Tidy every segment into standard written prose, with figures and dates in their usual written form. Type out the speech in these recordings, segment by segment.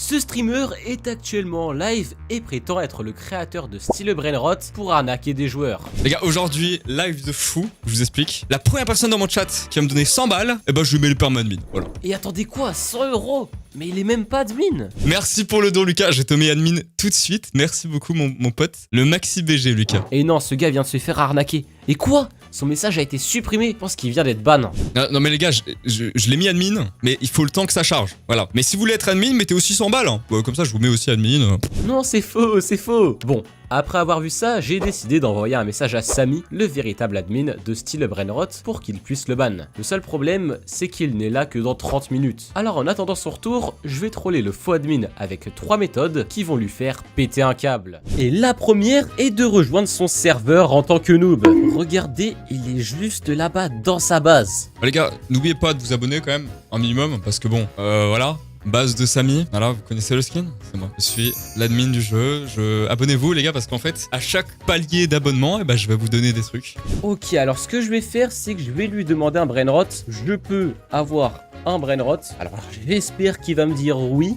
Ce streamer est actuellement en live et prétend être le créateur de Style Brainrot pour arnaquer des joueurs. Les gars, aujourd'hui, live de fou, je vous explique. La première personne dans mon chat qui va me donner 100 balles, eh ben je lui mets le perma admin, voilà. Et attendez quoi, 100 €? Mais il est même pas admin. Merci pour le don Lucas, je te mets admin tout de suite. Merci beaucoup mon pote. Le maxi BG Lucas. Et non, ce gars vient de se faire arnaquer. Et quoi? Son message a été supprimé, je pense qu'il vient d'être ban. Non mais les gars, je l'ai mis admin, mais il faut le temps que ça charge, voilà. Mais si vous voulez être admin, mettez aussi 100 balles, hein. Comme ça je vous mets aussi admin. Non, c'est faux, c'est faux. Bon, après avoir vu ça, j'ai décidé d'envoyer un message à Samy, le véritable admin de Style Brainrot, pour qu'il puisse le ban. Le seul problème, c'est qu'il n'est là que dans 30 minutes. Alors en attendant son retour, je vais troller le faux admin avec 3 méthodes qui vont lui faire péter un câble. Et la première est de rejoindre son serveur en tant que noob. Regardez, il est juste là-bas dans sa base. Les gars, n'oubliez pas de vous abonner quand même, un minimum, parce que bon, voilà. Base de Samy, voilà, vous connaissez le skin? C'est moi. Je suis l'admin du jeu. Abonnez-vous les gars, parce qu'en fait, à chaque palier d'abonnement, eh ben, je vais vous donner des trucs. Ok, alors ce que je vais faire, c'est que je vais lui demander un Brainrot. Je peux avoir un Brainrot. Alors j'espère qu'il va me dire oui.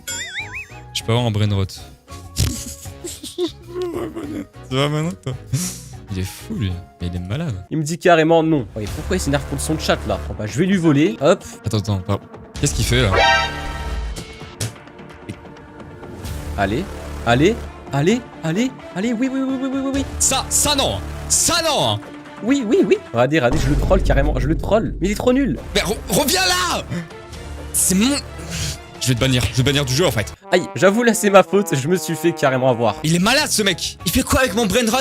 Je peux avoir un Brainrot. Ça va maintenant toi? Il est fou lui, mais il est malade. Il me dit carrément non. Et pourquoi il s'énerve contre son chat là? Bon, bah, je vais lui voler, hop. Attends, pardon. Qu'est-ce qu'il fait là? Allez, oui. Ça non. Oui. Regardez, je le troll carrément, je le troll. Mais il est trop nul. Mais reviens là. C'est mon... Je vais te bannir du jeu en fait. Aïe, j'avoue là c'est ma faute, je me suis fait carrément avoir. Il est malade ce mec. Il fait quoi avec mon Brainrot?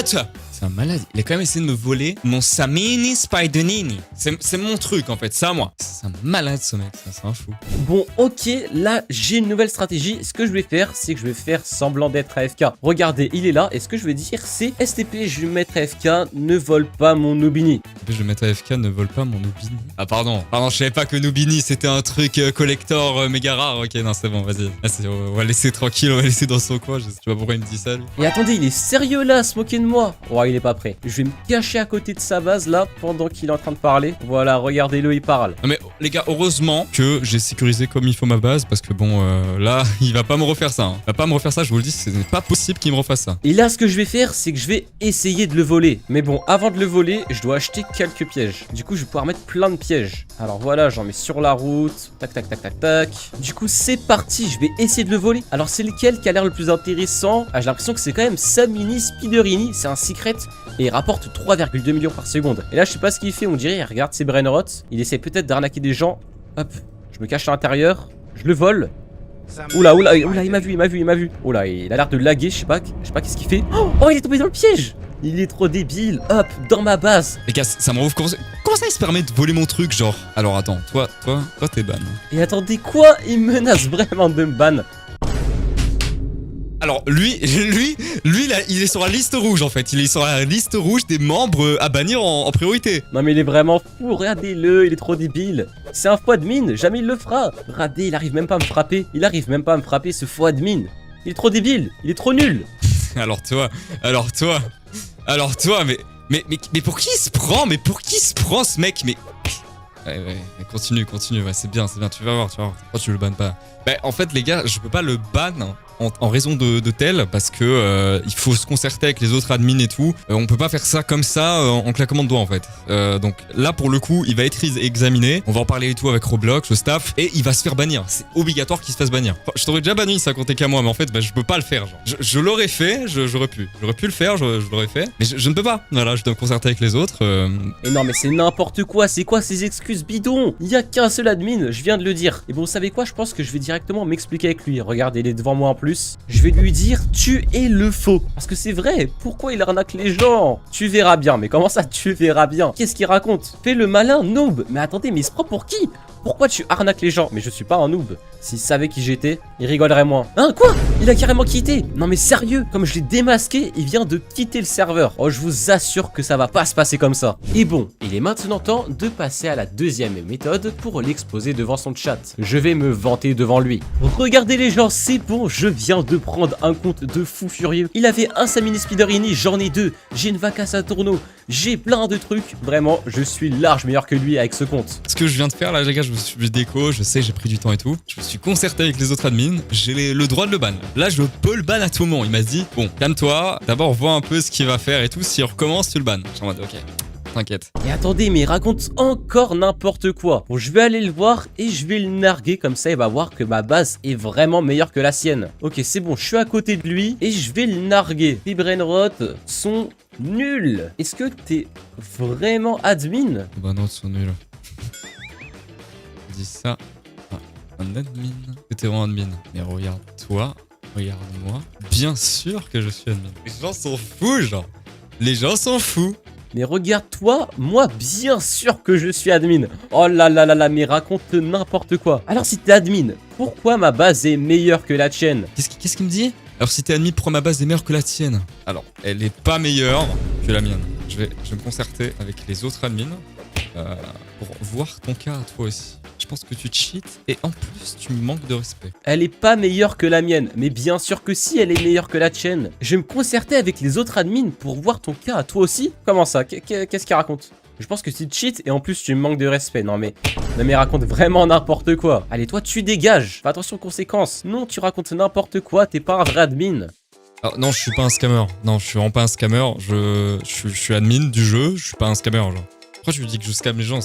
C'est un malade. Il a quand même essayé de me voler mon Samini Spidenini. C'est mon truc en fait, c'est à moi. C'est un malade ce mec, c'est un fou. Bon ok, là j'ai une nouvelle stratégie. Ce que je vais faire, c'est que je vais faire semblant d'être AFK. Regardez, il est là et ce que je vais dire c'est STP, je vais mettre AFK, ne vole pas mon Nubini. Je vais mettre AFK, ne vole pas mon Nubini. Ah pardon, je savais pas que Nubini c'était un truc collector méga rare. Ok non c'est bon, vas-y. On va laisser tranquille, on va laisser dans son coin. Je sais pas pourquoi il me dit ça lui. Et attendez, il est sérieux là, à se moquer de moi. Oh, il est pas prêt. Je vais me cacher à côté de sa base là pendant qu'il est en train de parler. Voilà, regardez-le, il parle. Non mais les gars, heureusement que j'ai sécurisé comme il faut ma base parce que bon, là, il va pas me refaire ça. Il va pas me refaire ça, je vous le dis, ce n'est pas possible qu'il me refasse ça. Et là, ce que je vais faire, c'est que je vais essayer de le voler. Mais bon, avant de le voler, je dois acheter quelques pièges. Du coup, je vais pouvoir mettre plein de pièges. Alors voilà, j'en mets sur la route. Tac. Du coup, c'est parti, je vais essayer de le voler. Alors c'est lequel qui a l'air le plus intéressant? Ah, j'ai l'impression que c'est quand même Samini Spiderini. C'est un secret. Et il rapporte 3,2 millions par seconde. Et là, je sais pas ce qu'il fait, on dirait, il regarde ses Brainrots. Il essaie peut-être d'arnaquer des gens. Hop, je me cache à l'intérieur. Je le vole. Oula, il m'a vu. Oula, il a l'air de laguer, je sais pas qu'est-ce qu'il fait. Oh, il est tombé dans le piège. Il est trop débile. Hop, dans ma base. Les gars, ça me rend ouf. Comment ça il se permet de voler mon truc, genre? Alors attends, toi, t'es ban. Et attendez, quoi? Il menace vraiment de me ban. Alors lui là, il est sur la liste rouge en fait. Il est sur la liste rouge des membres à bannir en priorité. Non mais il est vraiment fou, regardez-le, il est trop débile. C'est un faux admin, jamais il le fera. Regardez, il arrive même pas à me frapper. Ce faux admin. Il est trop débile, il est trop nul. Alors toi, mais pour qui il se prend? Mais pour qui se prend ce mec? Mais continue, ouais, c'est bien, tu vas voir. Pourquoi tu le bannes pas? Bah en fait les gars, je peux pas le ban en raison de tel parce que il faut se concerter avec les autres admins et tout. On peut pas faire ça comme ça en claquement de doigts en fait. Donc là pour le coup, il va être examiné. On va en parler et tout avec Roblox, le staff, et il va se faire bannir. C'est obligatoire qu'il se fasse bannir. Enfin, je t'aurais déjà banni, ça comptait qu'à moi, mais en fait, bah, je peux pas le faire. Genre. Je l'aurais fait, j'aurais pu le faire, je l'aurais fait, mais je ne peux pas. Voilà, je dois me concerter avec les autres. Et non mais c'est n'importe quoi. C'est quoi ces excuses bidons? Il y a qu'un seul admin, je viens de le dire. Et bon, vous savez quoi? Je pense que je vais directement m'expliquer avec lui. Regardez, il est devant moi en plus. Je vais lui dire tu es le faux. Parce que c'est vrai, pourquoi il arnaque les gens? Tu verras bien, mais comment ça tu verras bien? Qu'est-ce qu'il raconte? Fais le malin noob. Mais attendez, mais il se prend pour qui? Pourquoi tu arnaques les gens? Mais je suis pas un noob. S'il savait qui j'étais, il rigolerait moins. Hein, quoi? Il a carrément quitté. Non mais sérieux, comme je l'ai démasqué, il vient de quitter le serveur. Oh, je vous assure que ça va pas se passer comme ça. Et bon, il est maintenant temps de passer à la deuxième méthode pour l'exposer devant son chat. Je vais me vanter devant lui. Regardez les gens, c'est bon, je viens de prendre un compte de fou furieux. Il avait un Samini Spiderini, j'en ai deux. J'ai une vacasse à tourneau. J'ai plein de trucs. Vraiment, je suis large meilleur que lui avec ce compte. Ce que je viens de faire là, les gars, je me suis déco, je sais, j'ai pris du temps et tout. Je me suis concerté avec les autres admins, j'ai le droit de le ban. Là, je peux le ban à tout moment. Il m'a dit, bon, calme-toi, d'abord vois un peu ce qu'il va faire et tout, s'il recommence, tu le ban. Je suis en mode, ok, t'inquiète. Et attendez, mais il raconte encore n'importe quoi. Bon, je vais aller le voir et je vais le narguer, comme ça il va voir que ma base est vraiment meilleure que la sienne. Ok, c'est bon, je suis à côté de lui et je vais le narguer. Les brainrot sont nuls. Est-ce que t'es vraiment admin? Bah non, ils sont nuls. Dis ça à un admin. T'es vraiment admin. Mais regarde toi, regarde-moi. Bien sûr que je suis admin. Les gens s'en foutent, genre. Les gens s'en foutent. Mais regarde-toi, moi bien sûr que je suis admin. Oh là là là là, mais raconte n'importe quoi. Alors si t'es admin, pourquoi ma base est meilleure que la tienne? Qu'est-ce qu'il me dit? Alors si t'es admin, pourquoi ma base est meilleure que la tienne? Alors, elle est pas meilleure que la mienne. Je vais me concerter avec les autres admins pour voir ton cas à toi aussi. Je pense que tu cheats et en plus tu me manques de respect. Elle est pas meilleure que la mienne, mais bien sûr que si, elle est meilleure que la tienne. Je vais me concerter avec les autres admins pour voir ton cas à toi aussi. Comment ça? Qu'est-ce qu'il raconte? Je pense que tu cheats et en plus tu me manques de respect. Non mais raconte vraiment n'importe quoi. Allez, toi tu dégages. Fais attention aux conséquences. Non, tu racontes n'importe quoi, t'es pas un vrai admin. Alors, non, je suis pas un scammer. Non, je suis vraiment pas un scammer. Je suis admin du jeu, je suis pas un scammer, genre. Pourquoi tu dis que je scam les gens?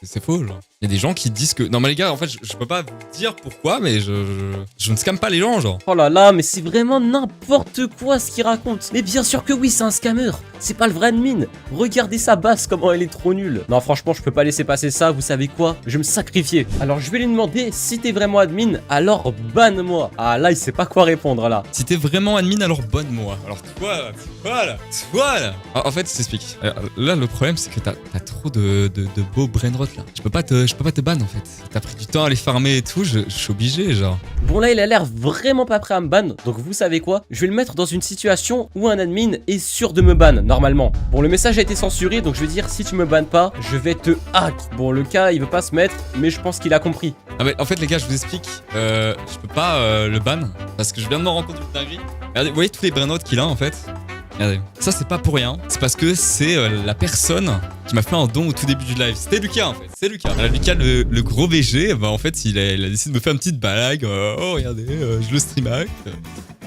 C'est faux, genre. Il y a des gens qui disent que... Non mais les gars, en fait, je peux pas vous dire pourquoi, mais je ne scamme pas les gens, genre. Oh là là, mais c'est vraiment n'importe quoi ce qu'il raconte. Mais bien sûr que oui, c'est un scammer. C'est pas le vrai admin. Regardez sa base, comment elle est trop nulle. Non, franchement, je peux pas laisser passer ça. Vous savez quoi? Je vais me sacrifier. Alors, je vais lui demander si t'es vraiment admin, alors banne-moi. Ah là, il sait pas quoi répondre là. Si t'es vraiment admin, alors bonne-moi. Alors toi là. En fait, je t'explique. Là, le problème, c'est que t'as trop de beaux brainrot là. Je peux pas te ban en fait. T'as pris du temps à les farmer et tout, je suis obligé, genre. Bon là, il a l'air vraiment pas prêt à me ban. Donc vous savez quoi? Je vais le mettre dans une situation où un admin est sûr de me ban, normalement. Bon, le message a été censuré, donc je vais dire si tu me bannes pas, je vais te hack. Bon, le cas, il veut pas se mettre, mais je pense qu'il a compris. Ah mais en fait les gars, je vous explique, je peux pas le ban parce que je viens de me rendre compte d'une dinguerie. Regardez, vous voyez tous les brainrot qu'il a en fait? Regardez, ça c'est pas pour rien, c'est parce que c'est la personne qui m'a fait un don au tout début du live. C'était Lucas en fait, c'est Lucas. Alors, Lucas le gros VG, bah en fait il a décidé de me faire une petite blague. Oh regardez, je le stream hack.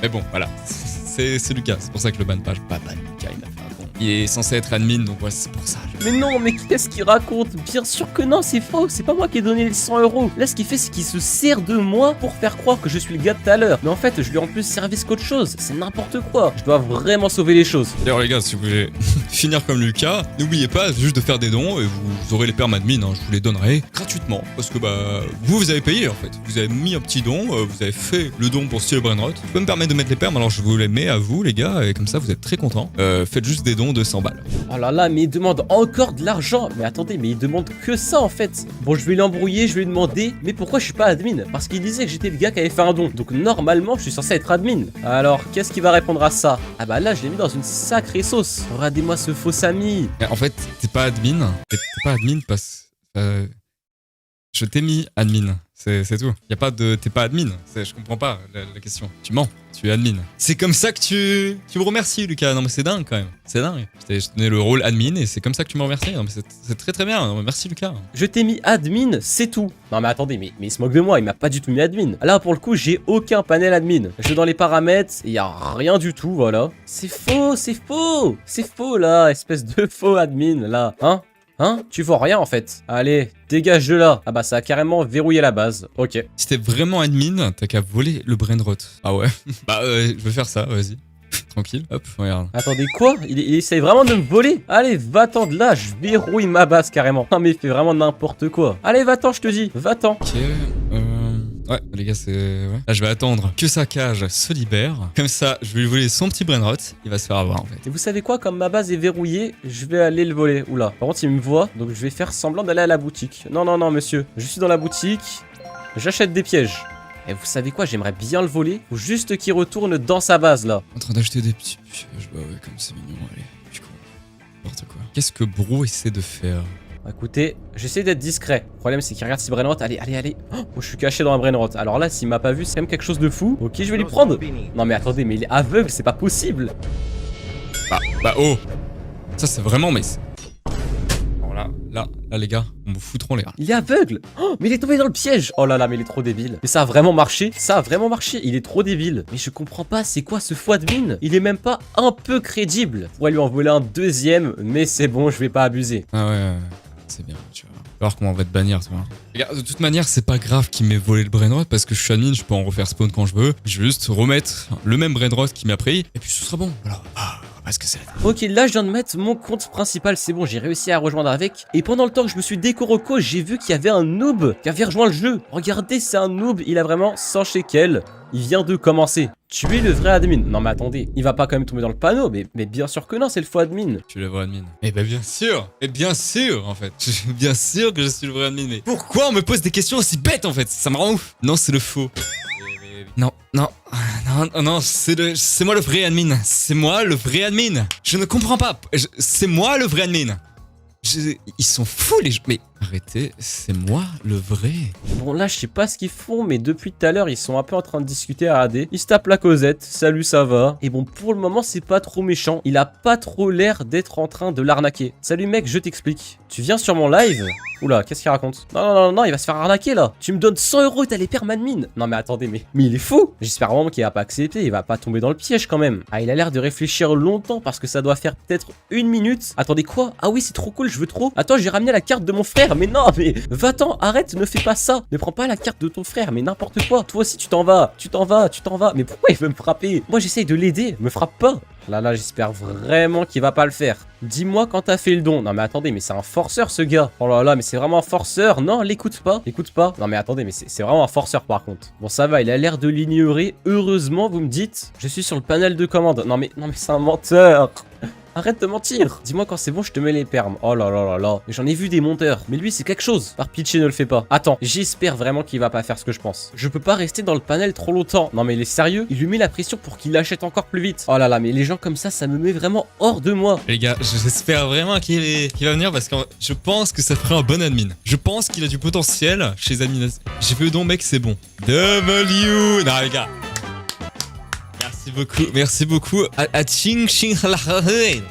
Mais bon voilà, c'est Lucas, c'est pour ça que je le banne pas. Je pas ban Lucas, il m'a fait un don. Il est censé être admin donc ouais c'est pour ça. Mais non, mais qu'est-ce qu'il raconte? Bien sûr que non, c'est faux, c'est pas moi qui ai donné les 100 €. Là, ce qu'il fait, c'est qu'il se sert de moi pour faire croire que je suis le gars de tout à l'heure. Mais en fait, je lui rends plus service qu'autre chose, c'est n'importe quoi. Je dois vraiment sauver les choses. D'ailleurs les gars, si vous voulez finir comme Lucas, n'oubliez pas juste de faire des dons et vous aurez les perms admin, hein, je vous les donnerai gratuitement. Parce que bah, vous avez payé en fait. Vous avez mis un petit don, vous avez fait le don pour Steel Brainrot. Je peux me permettre de mettre les perms, alors je vous les mets à vous les gars, et comme ça vous êtes très contents. Faites juste des dons de 100 balles. Oh là là, mais il demande encore de l'argent. Mais attendez, mais il demande que ça en fait. Bon, je vais l'embrouiller, je vais lui demander, mais pourquoi je suis pas admin? Parce qu'il disait que j'étais le gars qui avait fait un don. Donc normalement, je suis censé être admin. Alors, qu'est-ce qu'il va répondre à ça? Ah bah là, je l'ai mis dans une sacrée sauce. Regardez-moi ce faux ami. En fait, t'es pas admin. T'es pas admin parce que je t'ai mis admin. C'est tout. Y a pas de... T'es pas admin. Je comprends pas la question. Tu mens. Tu es admin. C'est comme ça que tu me remercies, Lucas. Non mais c'est dingue quand même. C'est dingue. Je t'ai donné le rôle admin et c'est comme ça que tu me remercies. Non mais c'est très très bien. Non, mais merci, Lucas. Je t'ai mis admin, c'est tout. Non mais attendez, mais il se moque de moi. Il m'a pas du tout mis admin. Là, pour le coup, j'ai aucun panel admin. Je vais dans les paramètres et y a rien du tout, voilà. C'est faux, c'est faux. C'est faux, là. Espèce de faux admin, là. Hein? Tu vois rien en fait. Allez, dégage de là. Ah bah ça a carrément verrouillé la base. Ok. Si t'es vraiment admin, t'as qu'à voler le brainrot. Ah ouais. Bah je vais faire ça, vas-y. Tranquille. Hop, regarde. Attendez, quoi? Il essaye vraiment de me voler? Allez, va-t'en de là, je verrouille ma base carrément. Non mais il fait vraiment n'importe quoi. Allez, va-t'en, je te dis. Va-t'en. Ok, ouais, les gars, c'est... Ouais. Là, je vais attendre que sa cage se libère. Comme ça, je vais lui voler son petit brainrot. Il va se faire avoir, en fait. Et vous savez quoi? Comme ma base est verrouillée, je vais aller le voler. Oula. Par contre, il me voit, donc je vais faire semblant d'aller à la boutique. Non, non, non, monsieur. Je suis dans la boutique. J'achète des pièges. Et vous savez quoi? J'aimerais bien le voler. Faut juste qu'il retourne dans sa base, là. En train d'acheter des petits pièges. Bah ouais, comme c'est mignon, allez. Du coup, n'importe quoi. Qu'est-ce que Bro essaie de faire? Écoutez, j'essaie d'être discret. Le problème, c'est qu'il regarde si brainrot. Allez, allez, allez. Oh, je suis caché dans un brainrot. Alors là, s'il m'a pas vu, c'est quand même quelque chose de fou. Ok, je vais lui prendre. Non, mais attendez, mais il est aveugle, c'est pas possible. Bah, oh. Ça, c'est vraiment, mais... Alors là, là, les gars, on me fout trop en l'air. Il est aveugle. Oh, mais il est tombé dans le piège. Oh là là, mais il est trop débile. Mais ça a vraiment marché. Ça a vraiment marché. Il est trop débile. Mais je comprends pas, c'est quoi ce fou admin? Il est même pas un peu crédible. On pourrait lui en voler un deuxième, mais c'est bon, je vais pas abuser. Ah ouais, c'est bien, tu vois. Alors comment on va te bannir, tu vois. Regarde, de toute manière, c'est pas grave qu'il m'ait volé le brainrot parce que je suis admin, je peux en refaire spawn quand je veux. Je vais juste remettre le même brainrot qu'il m'a pris et puis ce sera bon. Voilà. Parce que c'est... Ok, là je viens de mettre mon compte principal, c'est bon, j'ai réussi à rejoindre avec. Et pendant le temps que je me suis décoroco, j'ai vu qu'il y avait un noob qui avait rejoint le jeu. Regardez, c'est un noob, il a vraiment 100 shekels. Il vient de commencer. Tu es le vrai admin. Non mais attendez, il va pas quand même tomber dans le panneau, mais bien sûr que non, c'est le faux admin. Tu es le vrai admin. Eh ben bien sûr. Et bien sûr en fait. Bien sûr que je suis le vrai admin, mais pourquoi on me pose des questions aussi bêtes en fait? Ça me rend ouf. Non, c'est le faux. Non, c'est moi le vrai admin. C'est moi le vrai admin. Je ne comprends pas. C'est moi le vrai admin. Ils sont fous les gens. Mais arrêtez, c'est moi le vrai. Bon là je sais pas ce qu'ils font, mais depuis tout à l'heure ils sont un peu en train de discuter à AD. Ils se tapent la causette, salut ça va. Et bon pour le moment c'est pas trop méchant. Il a pas trop l'air d'être en train de l'arnaquer. Salut mec, je t'explique. Tu viens sur mon live? Oula, qu'est-ce qu'il raconte? Non, il va se faire arnaquer là. Tu me donnes 100 € et t'as les permadmin. Non mais attendez, mais il est fou. J'espère vraiment qu'il va pas accepter, il va pas tomber dans le piège quand même. Ah, il a l'air de réfléchir longtemps parce que ça doit faire peut-être 1 minute. Attendez quoi? Ah oui, c'est trop cool, je veux trop. Attends, j'ai ramené la carte de mon frère. Mais non, mais va-t'en, arrête, ne fais pas ça. Ne prends pas la carte de ton frère, mais n'importe quoi. Toi aussi tu t'en vas. Mais pourquoi il veut me frapper? Moi j'essaye de l'aider, me frappe pas. Là, j'espère vraiment qu'il va pas le faire. Dis-moi quand t'as fait le don. Non mais attendez, mais c'est un forceur ce gars. Oh là là, mais c'est vraiment un forceur. Non, l'écoute pas. Non mais attendez, mais c'est vraiment un forceur par contre. Bon ça va, il a l'air de l'ignorer. Heureusement, vous me dites, je suis sur le panel de commande. Non mais c'est un menteur. Arrête de mentir. Dis-moi quand c'est bon, je te mets les permes. Oh là là là là. J'en ai vu des monteurs. Mais lui, c'est quelque chose. Par pitié, ne le fais pas. Attends, j'espère vraiment qu'il va pas faire ce que je pense. Je peux pas rester dans le panel trop longtemps. Non mais il est sérieux? Il lui met la pression pour qu'il l'achète encore plus vite. Oh là là, mais les gens comme ça me met vraiment hors de moi. Les gars, j'espère vraiment qu'il va venir parce que je pense que ça ferait un bon admin. Je pense qu'il a du potentiel chez les admins. J'ai fait le don, mec, c'est bon. W. Non les gars. Merci beaucoup à Ching Ching.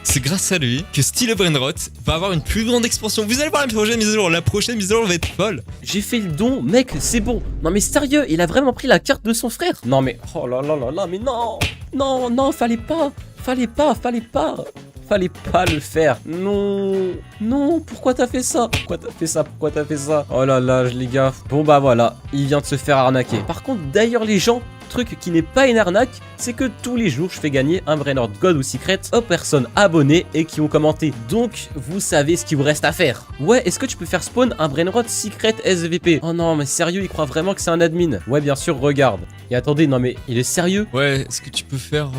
C'est grâce à lui que Style Brainrot va avoir une plus grande expansion. Vous allez voir la prochaine mise à jour. La prochaine mise à jour va être folle. J'ai fait le don, mec, c'est bon. Non mais sérieux, il a vraiment pris la carte de son frère. Non mais, oh là là là là, mais non. Non, fallait pas le faire. Non, pourquoi t'as fait ça? Oh là là, les gars. Bon bah voilà, il vient de se faire arnaquer. Par contre, d'ailleurs les gens, truc qui n'est pas une arnaque, c'est que tous les jours je fais gagner un Brainrot God ou Secret aux personnes abonnées et qui ont commenté. Donc vous savez ce qu'il vous reste à faire. Ouais, est-ce que tu peux faire spawn un Brainrot Secret SVP? Oh non mais sérieux, il croit vraiment que c'est un admin. Ouais bien sûr, regarde. Et attendez, non mais il est sérieux? Ouais, est-ce que tu peux faire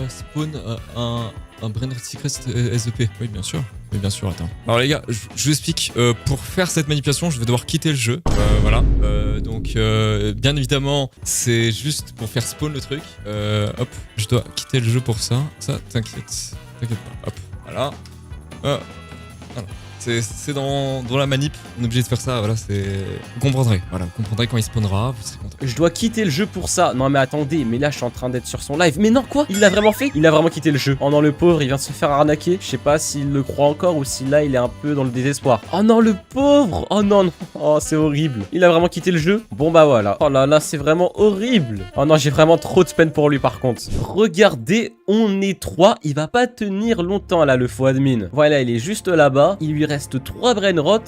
spawn un Brainrot Secret SVP? Oui bien sûr. Mais bien sûr, attends. Alors les gars, je vous explique. Pour faire cette manipulation, je vais devoir quitter le jeu. Voilà. Donc, bien évidemment, c'est juste pour faire spawn le truc. Hop, je dois quitter le jeu pour ça. Ça, t'inquiète pas. Hop, voilà. Voilà. C'est dans la manip. On est obligé de faire ça. Voilà, c'est... Vous comprendrez. Voilà, vous comprendrez quand il spawnera. Vous serez content. Je dois quitter le jeu pour ça. Non mais attendez, mais là je suis en train d'être sur son live. Mais non, quoi? Il l'a vraiment fait? Il a vraiment quitté le jeu. Oh non, le pauvre, il vient de se faire arnaquer. Je sais pas s'il le croit encore ou si là il est un peu dans le désespoir. Oh non, le pauvre. Oh non. Oh, c'est horrible. Il a vraiment quitté le jeu? Bon bah voilà. Oh là là, c'est vraiment horrible. Oh non, j'ai vraiment trop de peine pour lui par contre. Regardez, on est 3. Il va pas tenir longtemps là, le faux admin. Voilà, il est juste là-bas. Il lui reste 3 Brainrot.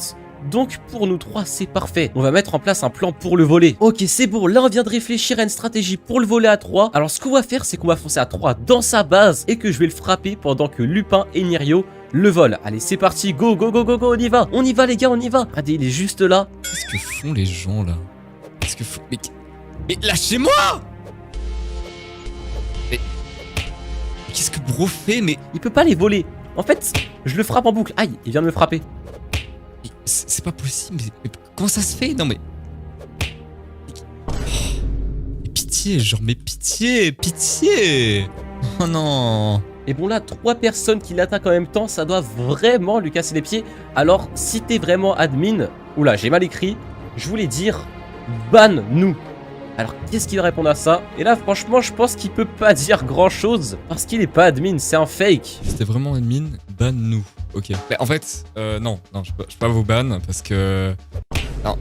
Donc pour nous 3 c'est parfait. On va mettre en place un plan pour le voler. Ok, c'est bon, là on vient de réfléchir à une stratégie pour le voler à 3. Alors ce qu'on va faire, c'est qu'on va foncer à 3 dans sa base et que je vais le frapper pendant que Lupin et Nirio le volent. Allez, c'est parti, go, on y va les gars, on y va. Regardez, il est juste là. Qu'est-ce que font les gens là? Qu'est-ce que font... Mais lâchez-moi! Mais qu'est-ce que Bro fait? Mais il peut pas les voler. En fait, je le frappe en boucle. Aïe, il vient de me frapper. C'est pas possible, mais comment ça se fait? Non mais... Pitié, genre mais pitié. Oh non. Et bon là, 3 personnes qui l'attaquent en même temps, ça doit vraiment lui casser les pieds. Alors, si t'es vraiment admin... Oula, j'ai mal écrit. Je voulais dire, banne-nous. Alors, qu'est-ce qu'il va répondre à ça? Et là, franchement, je pense qu'il peut pas dire grand-chose. Parce qu'il est pas admin, c'est un fake. C'était vraiment admin, banne-nous. ok. Mais en fait, non, je peux pas vous ban parce que... Non,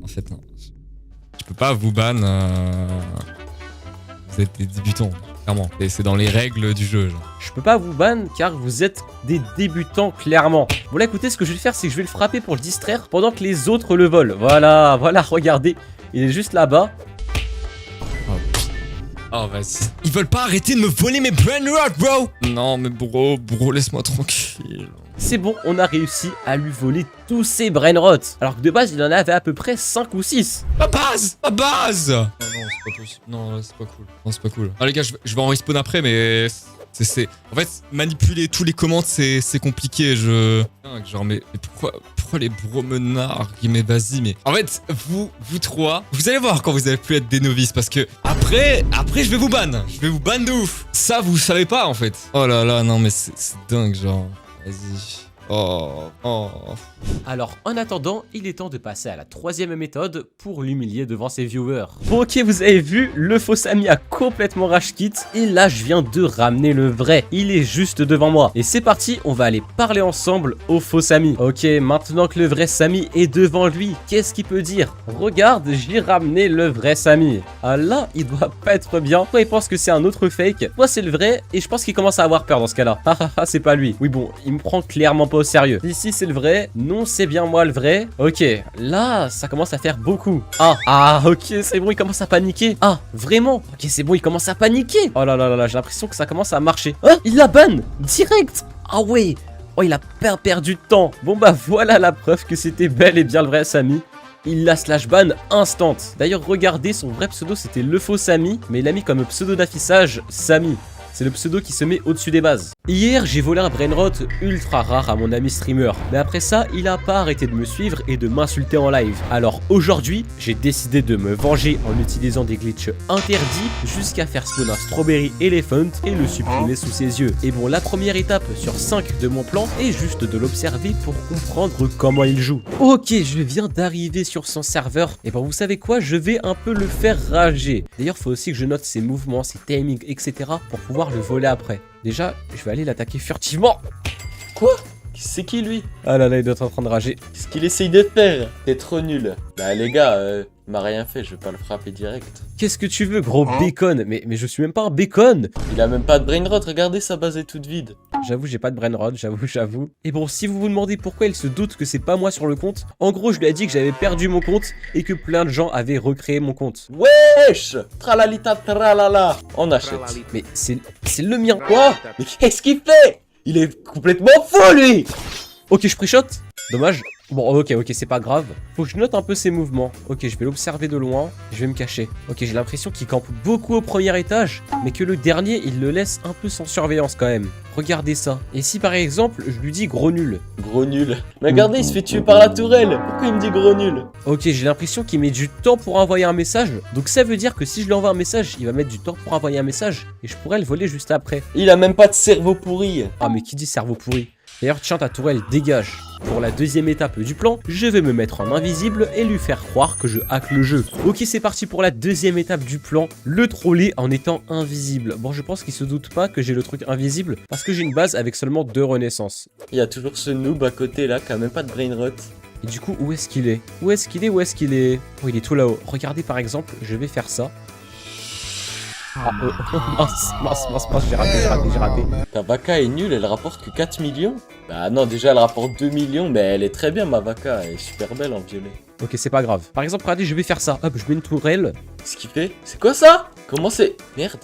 en fait, non. Je peux pas vous ban, vous êtes des débutants, clairement. Et c'est dans les règles du jeu, genre. Je peux pas vous ban car vous êtes des débutants, clairement. Bon là, écoutez, ce que je vais faire, c'est que je vais le frapper pour le distraire pendant que les autres le volent. Voilà, regardez. Il est juste là-bas. Oh, vas-y. Ils veulent pas arrêter de me voler mes brain rot, bro. Non, mais bro, laisse-moi tranquille. C'est bon, on a réussi à lui voler tous ses brain rots. Alors que de base, il en avait à peu près 5 ou 6. Ma base. Oh non, c'est pas possible. Non, là, c'est pas cool. Non, c'est pas cool. Ah, les gars, je vais en respawn après, mais... En fait, manipuler tous les commandes, c'est compliqué. Genre, mais pourquoi les bromenards? Mais vas-y, mais... En fait, vous trois, vous allez voir quand vous allez plus être des novices, parce que après, je vais vous ban. Je vais vous ban de ouf. Ça, vous savez pas, en fait. Oh là là, non, mais c'est dingue, genre... Vas-y. Oh. Alors, en attendant, il est temps de passer à la troisième méthode pour l'humilier devant ses viewers. Bon, ok, vous avez vu, le faux Samy a complètement rage quit. Et là, je viens de ramener le vrai. Il est juste devant moi. Et c'est parti, on va aller parler ensemble au faux Samy. Ok, maintenant que le vrai Samy est devant lui, qu'est-ce qu'il peut dire? Regarde, j'ai ramené le vrai Samy. Ah là, il doit pas être bien. Toi, il pense que c'est un autre fake. Toi, c'est le vrai. Et je pense qu'il commence à avoir peur dans ce cas-là. Ah, c'est pas lui. Oui, bon, il me prend clairement pas au sérieux. Ici, c'est le vrai. Non, c'est bien moi le vrai. Ok, là, ça commence à faire beaucoup. Ok, c'est bon, il commence à paniquer. Ah, vraiment? Ok, c'est bon, il commence à paniquer. Oh là là là, j'ai l'impression que ça commence à marcher. Ah, il la banne direct. Ah ouais. Oh, il a pas perdu de temps. Bon bah voilà la preuve que c'était bel et bien le vrai Samy. Il la slash ban instant. D'ailleurs, regardez, son vrai pseudo c'était le faux Samy, mais il a mis comme pseudo d'affichage Samy. C'est le pseudo qui se met au-dessus des bases. Hier, j'ai volé un brainrot ultra rare à mon ami streamer. Mais après ça, il a pas arrêté de me suivre et de m'insulter en live. Alors aujourd'hui, j'ai décidé de me venger en utilisant des glitches interdits jusqu'à faire spawn un Strawberry Elephant et le supprimer sous ses yeux. Et bon, la première étape sur 5 de mon plan est juste de l'observer pour comprendre comment il joue. Ok, je viens d'arriver sur son serveur. Et bon, vous savez quoi? Je vais un peu le faire rager. D'ailleurs, faut aussi que je note ses mouvements, ses timings, etc. pour pouvoir le voler après. Déjà, je vais aller l'attaquer furtivement. Quoi? C'est qui lui? Ah là là, il doit être en train de rager. Qu'est-ce qu'il essaye de faire? T'es trop nul. Bah les gars, il m'a rien fait, je vais pas le frapper direct. Qu'est-ce que tu veux, gros bacon? Mais je suis même pas un bacon. Il a même pas de brainrot, regardez, sa base est toute vide. J'avoue, j'ai pas de brainrot, j'avoue. Et bon, si vous vous demandez pourquoi il se doute que c'est pas moi sur le compte, en gros, je lui ai dit que j'avais perdu mon compte et que plein de gens avaient recréé mon compte. Wesh! Tralalita tralala. On achète. Mais c'est le mien. Quoi? Mais qu'est-ce qu'il fait? Il est complètement fou, lui! Ok, je pre-shot. Dommage. Bon, ok, c'est pas grave. Faut que je note un peu ses mouvements. Ok, je vais l'observer de loin. Je vais me cacher. Ok, j'ai l'impression qu'il campe beaucoup au premier étage, mais que le dernier, il le laisse un peu sans surveillance quand même. Regardez ça. Et si par exemple, je lui dis gros nul? Gros nul. Mais regardez, il se fait tuer par la tourelle. Pourquoi il me dit gros nul? Ok, j'ai l'impression qu'il met du temps pour envoyer un message. Donc ça veut dire que si je lui envoie un message, il va mettre du temps pour envoyer un message. Et je pourrais le voler juste après. Il a même pas de cerveau pourri. Ah, mais qui dit cerveau pourri? D'ailleurs, tiens, ta tourelle, dégage. Pour la deuxième étape du plan, je vais me mettre en invisible et lui faire croire que je hack le jeu. Ok, c'est parti pour la deuxième étape du plan, le troller en étant invisible. Bon, je pense qu'il se doute pas que j'ai le truc invisible parce que j'ai une base avec seulement 2 renaissances. Il y a toujours ce noob à côté là qui a même pas de brainrot. Et du coup, où est-ce qu'il est? Où est-ce qu'il est? Oh, il est tout là-haut. Regardez par exemple, je vais faire ça. Mince, j'ai raté. Ta vaca est nulle, elle rapporte que 4 millions. Bah non, déjà elle rapporte 2 millions, mais elle est très bien ma vaca, elle est super belle en violet. Ok, c'est pas grave. Par exemple, regardez, je vais faire ça. Hop, je mets une tourelle. Qu'est-ce qu'il fait? C'est quoi ça? Comment c'est? Merde.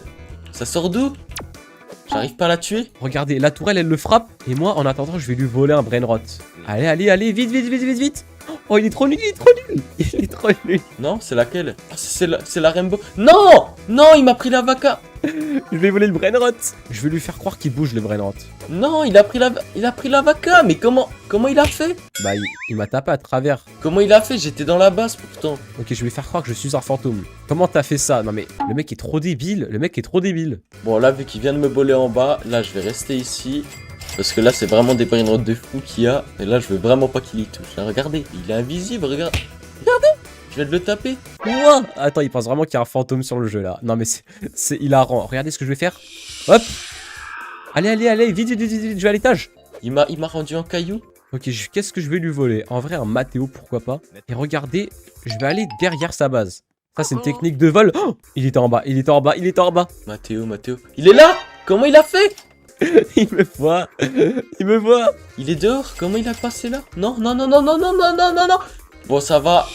Ça sort d'où? J'arrive pas à la tuer. Regardez, la tourelle, elle le frappe. Et moi, en attendant, je vais lui voler un brainrot. Allez, vite. Oh, il est trop nul. Il est trop nul. Non, c'est laquelle? Ah, c'est la Rainbow. Non, il m'a pris la vaca. Je vais voler le brainrot. Je vais lui faire croire qu'il bouge le brainrot. Non, il a pris la vaca. Mais comment il a fait? Bah, il m'a tapé à travers. Comment il a fait? J'étais dans la base pourtant. Ok, je vais faire croire que je suis un fantôme. Comment t'as fait ça? Non mais, le mec est trop débile. Bon, là, vu qu'il vient de me boler en bas, là, je vais rester ici. Parce que là, c'est vraiment des brainrots de fou qu'il y a. Et là, je veux vraiment pas qu'il y touche. Là, regardez, il est invisible, regardez. Je viens de le taper. Quoi? Attends, il pense vraiment qu'il y a un fantôme sur le jeu, là. Non, mais c'est hilarant. Regardez ce que je vais faire. Hop. Allez, vite, je vais à l'étage. Il m'a rendu en caillou. Ok, qu'est-ce que je vais lui voler? En vrai, un Mathéo, pourquoi pas. Et regardez, je vais aller derrière sa base. Ça, c'est une technique de vol. Oh, il était en bas, il était en bas, il était en bas. Mathéo. Il est là. Comment il a fait? Il me voit. Il me voit. Il est dehors. Comment il a passé là? Non. Bon, ça va.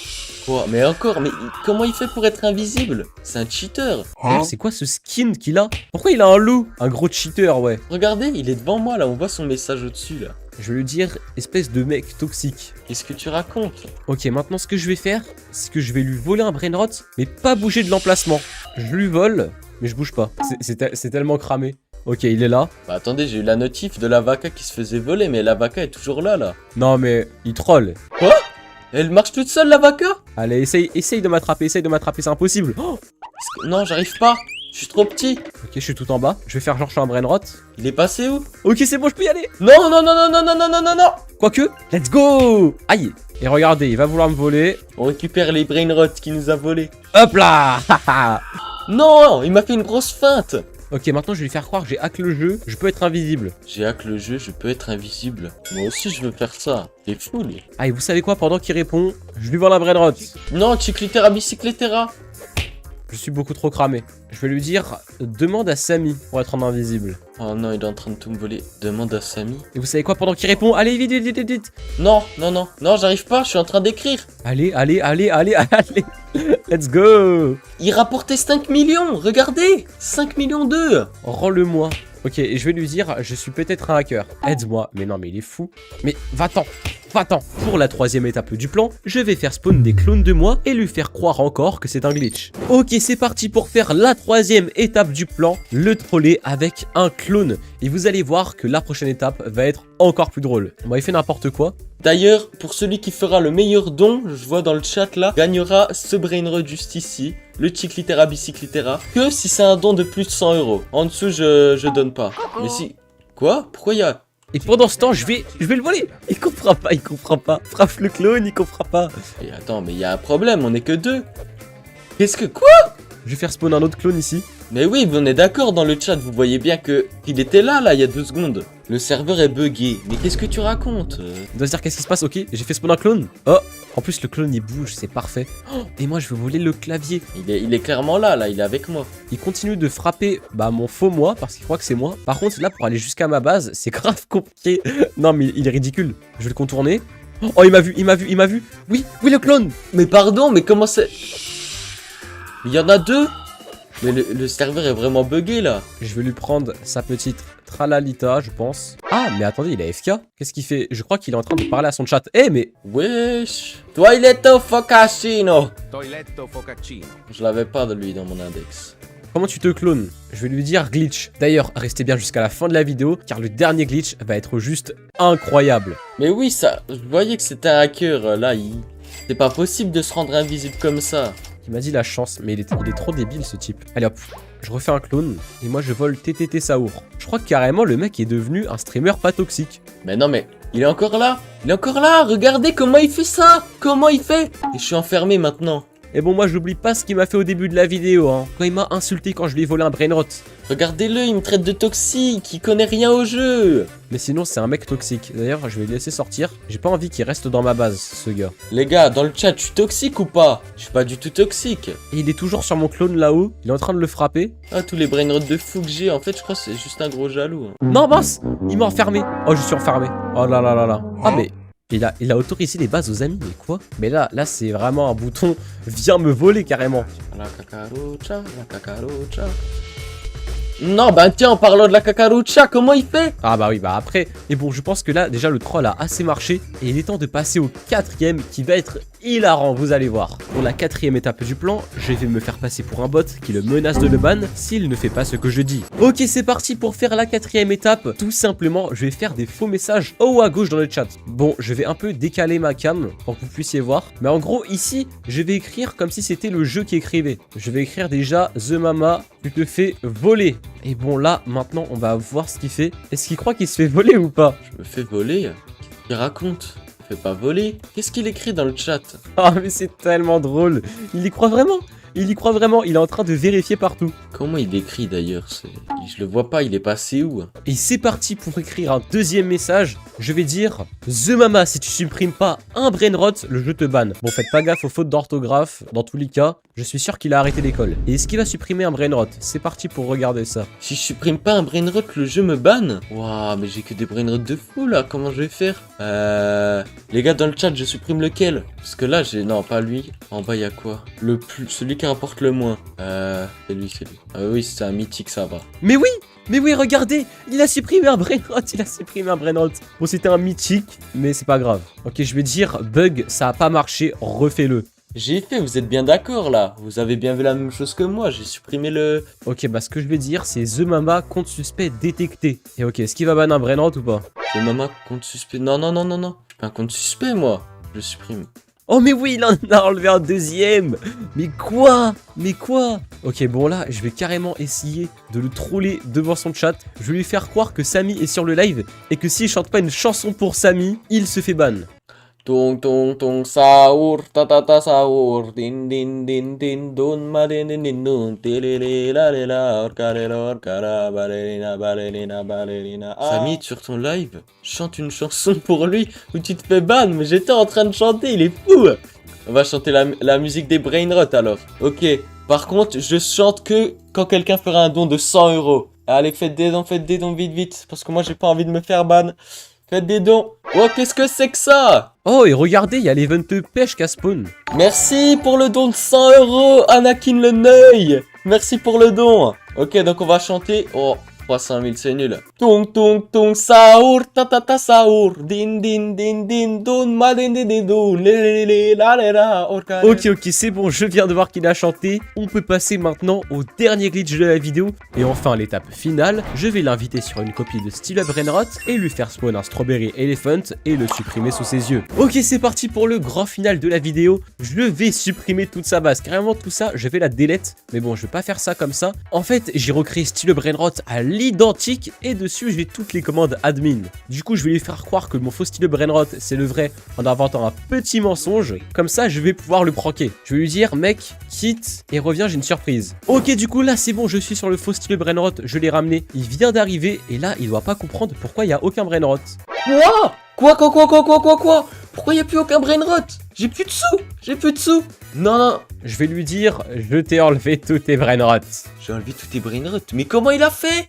Quoi? Mais encore, mais comment il fait pour être invisible? C'est un cheater. D'ailleurs, c'est quoi ce skin qu'il a? Pourquoi il a un loup? Un gros cheater, ouais. Regardez, il est devant moi là. On voit son message au-dessus là. Je vais lui dire, espèce de mec toxique. Qu'est-ce que tu racontes? Ok, maintenant ce que je vais faire, c'est que je vais lui voler un brain rot, mais pas bouger de l'emplacement. Je lui vole, mais je bouge pas. C'est tellement cramé. Ok, il est là. Bah attendez, j'ai eu la notif de la vaca qui se faisait voler, mais la vaca est toujours là. Non mais, il troll. Quoi? Elle marche toute seule la vaca? Allez, essaye de m'attraper, c'est impossible. Oh, Non, j'arrive pas. Je suis trop petit. ok, je suis tout en bas. Je vais faire genre je suis un brain rot. Il est passé où? Ok, c'est bon, je peux y aller. Non. Quoique, let's go. Aïe. Et regardez, il va vouloir me voler. On récupère les brain rots qu'il nous a volés. Hop là. Non, il m'a fait une grosse feinte. Ok, maintenant je vais lui faire croire que j'ai hack le jeu, je peux être invisible. J'ai hack le jeu, je peux être invisible. Moi aussi je veux faire ça. T'es fou lui. Ah, et vous savez quoi, pendant qu'il répond, je lui vole un brain rot. Non, Chiclitera bicycletera. Je suis beaucoup trop cramé. Je vais lui dire, demande à Samy pour être en invisible. Oh non, il est en train de tout me voler. Demande à Samy. Et vous savez quoi, pendant qu'il répond, allez, vite. Non, j'arrive pas, je suis en train d'écrire. Allez. Let's go. Il rapportait 5 millions, regardez. 5 millions 2. Rends-le-moi. Ok, et je vais lui dire, je suis peut-être un hacker. Aide-moi. Mais non, mais il est fou. Mais va-t'en. Pour la troisième étape du plan, je vais faire spawn des clones de moi et lui faire croire encore que c'est un glitch. Ok, c'est parti pour faire la troisième étape du plan, le troller avec un clone. Et vous allez voir que la prochaine étape va être encore plus drôle. Bon, il fait n'importe quoi. D'ailleurs, pour celui qui fera le meilleur don, je vois dans le chat là, gagnera ce brainrod juste ici, le Chiclitera bicycletera, que si c'est un don de plus de 100 €. En dessous, je donne pas. Mais si... Quoi? Pourquoi il y a... Et pendant ce temps, je vais le voler. Il comprend pas. Frappe le clone, il comprend pas. Et attends, mais il y a un problème, on est que 2. Qu'est-ce que... Quoi? Je vais faire spawn un autre clone ici. Mais oui, on est d'accord dans le chat, vous voyez bien que... Il était là, il y a 2 secondes. Le serveur est buggé. Mais qu'est-ce que tu racontes? Il doit se dire qu'est-ce qui se passe, ok. J'ai fait spawn un clone. Oh, en plus le clone il bouge, c'est parfait. Oh, et moi je veux voler le clavier. Il est clairement là, il est avec moi. Il continue de frapper mon faux moi, parce qu'il croit que c'est moi. Par contre là, pour aller jusqu'à ma base, c'est grave compliqué. Non mais il est ridicule. Je vais le contourner. Oh, il m'a vu. Oui, le clone. Mais pardon, mais comment c'est... Il y en a 2. Mais le serveur est vraiment buggé là. Je vais lui prendre sa petite tralalita, je pense. Ah, mais attendez, il est AFK. Qu'est-ce qu'il fait? Je crois qu'il est en train de parler à son chat. Eh, mais... Wesh. Toiletto focaccino. Toiletto focaccino. Je l'avais pas de lui dans mon index. Comment tu te clones? Je vais lui dire glitch. D'ailleurs, restez bien jusqu'à la fin de la vidéo, car le dernier glitch va être juste incroyable. Mais oui, ça... Je voyais que c'était un hacker, là, c'est pas possible de se rendre invisible comme ça. Il m'a dit la chance, mais il est trop débile ce type. Allez hop, je refais un clone, et moi je vole TTT Saour. Je crois que carrément le mec est devenu un streamer pas toxique. Mais non mais, il est encore là. Regardez comment il fait ça. Comment il fait? Et je suis enfermé maintenant. Et bon, moi j'oublie pas ce qu'il m'a fait au début de la vidéo, hein. Quand il m'a insulté quand je lui ai volé un brain rot. Regardez-le, il me traite de toxique, il connaît rien au jeu. Mais sinon c'est un mec toxique. D'ailleurs je vais le laisser sortir. J'ai pas envie qu'il reste dans ma base, ce gars. Les gars, dans le chat, je suis toxique ou pas? Je suis pas du tout toxique. Et il est toujours sur mon clone là-haut. Il est en train de le frapper. Ah, tous les brainrots de fou que j'ai, en fait, je crois que c'est juste un gros jaloux. Hein. Non mince, il m'a enfermé. Oh, je suis enfermé. Oh là là là là. Ah mais... Il a autorisé les bases aux amis, mais quoi? Mais là c'est vraiment un bouton, viens me voler carrément. La cacarucha. Non, bah tiens, en parlant de la cacarucha, comment il fait? Ah bah oui, bah après. Et bon, je pense que là, déjà, le troll a assez marché. Et il est temps de passer au 4ème qui va être hilarant, vous allez voir. Pour la 4ème étape du plan, je vais me faire passer pour un bot qui le menace de le ban s'il ne fait pas ce que je dis. Ok, c'est parti pour faire la 4ème étape. Tout simplement, je vais faire des faux messages en haut à gauche dans le chat. Bon, je vais un peu décaler ma cam pour que vous puissiez voir. Mais en gros, ici, je vais écrire comme si c'était le jeu qui écrivait. Je vais écrire déjà The Mama, tu te fais voler. Et bon là, maintenant, on va voir ce qu'il fait. Est-ce qu'il croit qu'il se fait voler ou pas? Je me fais voler? Qu'est-ce qu'il raconte? Je me fais pas voler. Qu'est-ce qu'il écrit dans le chat? Ah mais c'est tellement drôle. Il y croit vraiment. Il y croit vraiment, il est en train de vérifier partout. Comment il écrit d'ailleurs? Je le vois pas, il est passé où? Et c'est parti pour écrire un deuxième message. Je vais dire The Mama, si tu supprimes pas un brainrot, le jeu te banne. Bon, faites pas gaffe aux fautes d'orthographe. Dans tous les cas, je suis sûr qu'il a arrêté l'école. Et est-ce qu'il va supprimer un brainrot? C'est parti pour regarder ça. Si je supprime pas un brainrot, le jeu me banne? Waouh, mais j'ai que des brainrots de fou là, comment je vais faire? Les gars dans le chat, je supprime lequel? Parce que là, j'ai... Non, pas lui. En bas, il y a quoi? Le plus... Celui qui rapporte le moins. C'est lui, c'est lui. Ah oui, c'est un mythique, ça va. Mais oui, regardez, il a supprimé un brainrot, Bon, c'était un mythique, mais c'est pas grave. Ok, je vais dire bug, ça a pas marché, refais-le. J'ai fait, vous êtes bien d'accord là? Vous avez bien vu la même chose que moi, j'ai supprimé le... Ok, bah ce que je vais dire, c'est The Mama, compte suspect détecté. Et ok, est-ce qu'il va ban un brainrot ou pas? Le maman, compte suspect... Non, non, non, non, non. Un compte suspect, moi. Je le supprime. Oh mais oui, il en a enlevé un deuxième. Mais quoi? Ok, bon là, je vais carrément essayer de le troller devant son chat. Je vais lui faire croire que Samy est sur le live et que s'il chante pas une chanson pour Samy, il se fait ban. Tong tong tong saour ta ta ta saour din din din din don ma din din din don telele la le la orcarela orcara balerina balerina balerina. Samy, sur ton live, chante une chanson pour lui ou tu te fais ban, mais j'étais en train de chanter, il est fou. On va chanter la musique des brainrot alors. Ok, par contre, je chante que quand quelqu'un fera un don de 100 €. Allez, faites des dons vite vite, parce que moi j'ai pas envie de me faire ban. Faites des dons. Oh, qu'est-ce que c'est que ça? Oh, et regardez, il y a l'event pêche qui a spawn. Merci pour le don de 100 €, Anakin le Neuil. Merci pour le don. Ok, donc on va chanter. Oh, 300 000, c'est nul. Tong tong tong saour, ta ta ta saour, din din din din, don ma din din din don, le le la le la, orca. Ok, c'est bon, je viens de voir qu'il a chanté. On peut passer maintenant au dernier glitch de la vidéo. Et enfin, l'étape finale, je vais l'inviter sur une copie de Steel Brainrot et lui faire spawn un Strawberry Elephant et le supprimer sous ses yeux. Ok, c'est parti pour le grand final de la vidéo. Je vais supprimer toute sa base. Carrément tout ça, je vais la delete. Mais bon, je vais pas faire ça comme ça. En fait, j'ai recréé Steel Brainrot à l'identique et dessus, j'ai toutes les commandes admin. Du coup, je vais lui faire croire que mon faux Steel Brainrot, c'est le vrai en inventant un petit mensonge. Comme ça, je vais pouvoir le pranker. Je vais lui dire, mec, quitte et reviens, j'ai une surprise. Ok, du coup, là, c'est bon, je suis sur le faux Steel Brainrot. Je l'ai ramené. Il vient d'arriver et là, il doit pas comprendre pourquoi il y a aucun Brainrot. Quoi? Pourquoi y a plus aucun brainrot? J'ai plus de sous. Non. Je vais lui dire, je t'ai enlevé tous tes Brainrots. J'ai enlevé tous tes brainrots. Mais comment il a fait?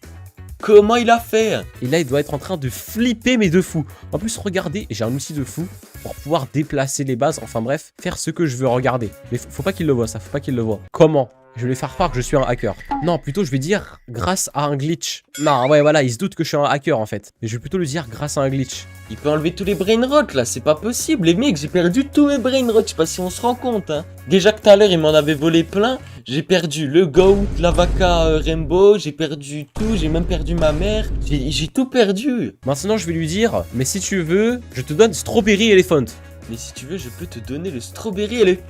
Et là, il doit être en train de flipper, mais de fou. En plus, regardez, j'ai un outil de fou pour pouvoir déplacer les bases. Enfin bref, faire ce que je veux regarder. Mais faut pas qu'il le voit, ça. Faut pas qu'il le voit. Comment? Je vais lui faire croire que je suis un hacker. Non, plutôt, je vais dire grâce à un glitch. Non, ouais, voilà, il se doute que je suis un hacker, en fait. Mais je vais plutôt le dire grâce à un glitch. Il peut enlever tous les brainrots, là. C'est pas possible. Les mecs, j'ai perdu tous mes brainrots. Je sais pas si on se rend compte, hein. Déjà que tout à l'heure, il m'en avait volé plein. J'ai perdu le goat, la vaca Rainbow. J'ai perdu tout. J'ai même perdu ma mère. J'ai tout perdu. Maintenant, je vais lui dire, mais si tu veux, je te donne Strawberry Elephant. Mais si tu veux, je peux te donner le Strawberry Elephant.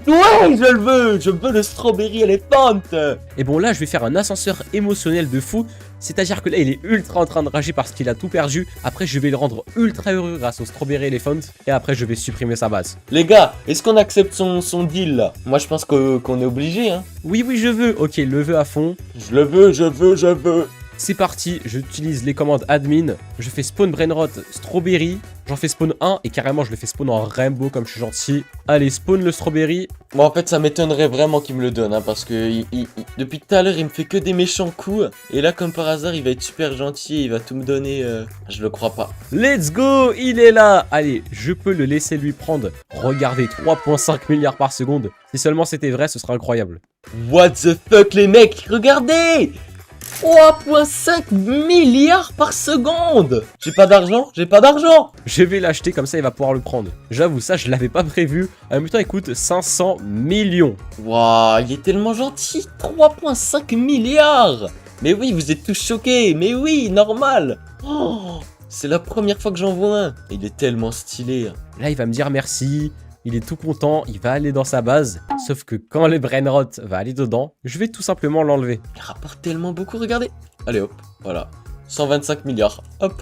Ouais, je le veux. Je veux le Strawberry Elephant. Et bon, là, je vais faire un ascenseur émotionnel de fou. C'est-à-dire que là, il est ultra en train de rager parce qu'il a tout perdu. Après, je vais le rendre ultra heureux grâce au Strawberry Elephant. Et après, je vais supprimer sa base. Les gars, est-ce qu'on accepte son deal, là? Moi, je pense qu'on est obligé, hein. Oui, je veux. Ok, le veux à fond. Je le veux. C'est parti, j'utilise les commandes admin, je fais spawn brainrot strawberry, j'en fais spawn 1 et carrément je le fais spawn en rainbow comme je suis gentil. Allez, spawn le strawberry. Bon, en fait, ça m'étonnerait vraiment qu'il me le donne, hein, parce que depuis tout à l'heure, il me fait que des méchants coups. Et là, comme par hasard, il va être super gentil et il va tout me donner. Je le crois pas. Let's go, il est là. Allez, je peux le laisser lui prendre. Regardez, 3,5 milliards par seconde. Si seulement c'était vrai, ce serait incroyable. What the fuck, les mecs? Regardez! 3,5 milliards par seconde. J'ai pas d'argent. Je vais l'acheter, comme ça il va pouvoir le prendre. J'avoue, ça je l'avais pas prévu. En même temps, il coûte 500 millions. Waouh, il est tellement gentil. 3,5 milliards. Mais oui, vous êtes tous choqués. Mais oui, normal. Oh, c'est la première fois que j'en vois un. Il est tellement stylé. Là, il va me dire merci. Il est tout content, il va aller dans sa base. Sauf que quand le brainrot va aller dedans, je vais tout simplement l'enlever. Il rapporte tellement beaucoup, regardez. Allez hop, voilà. 125 milliards, hop.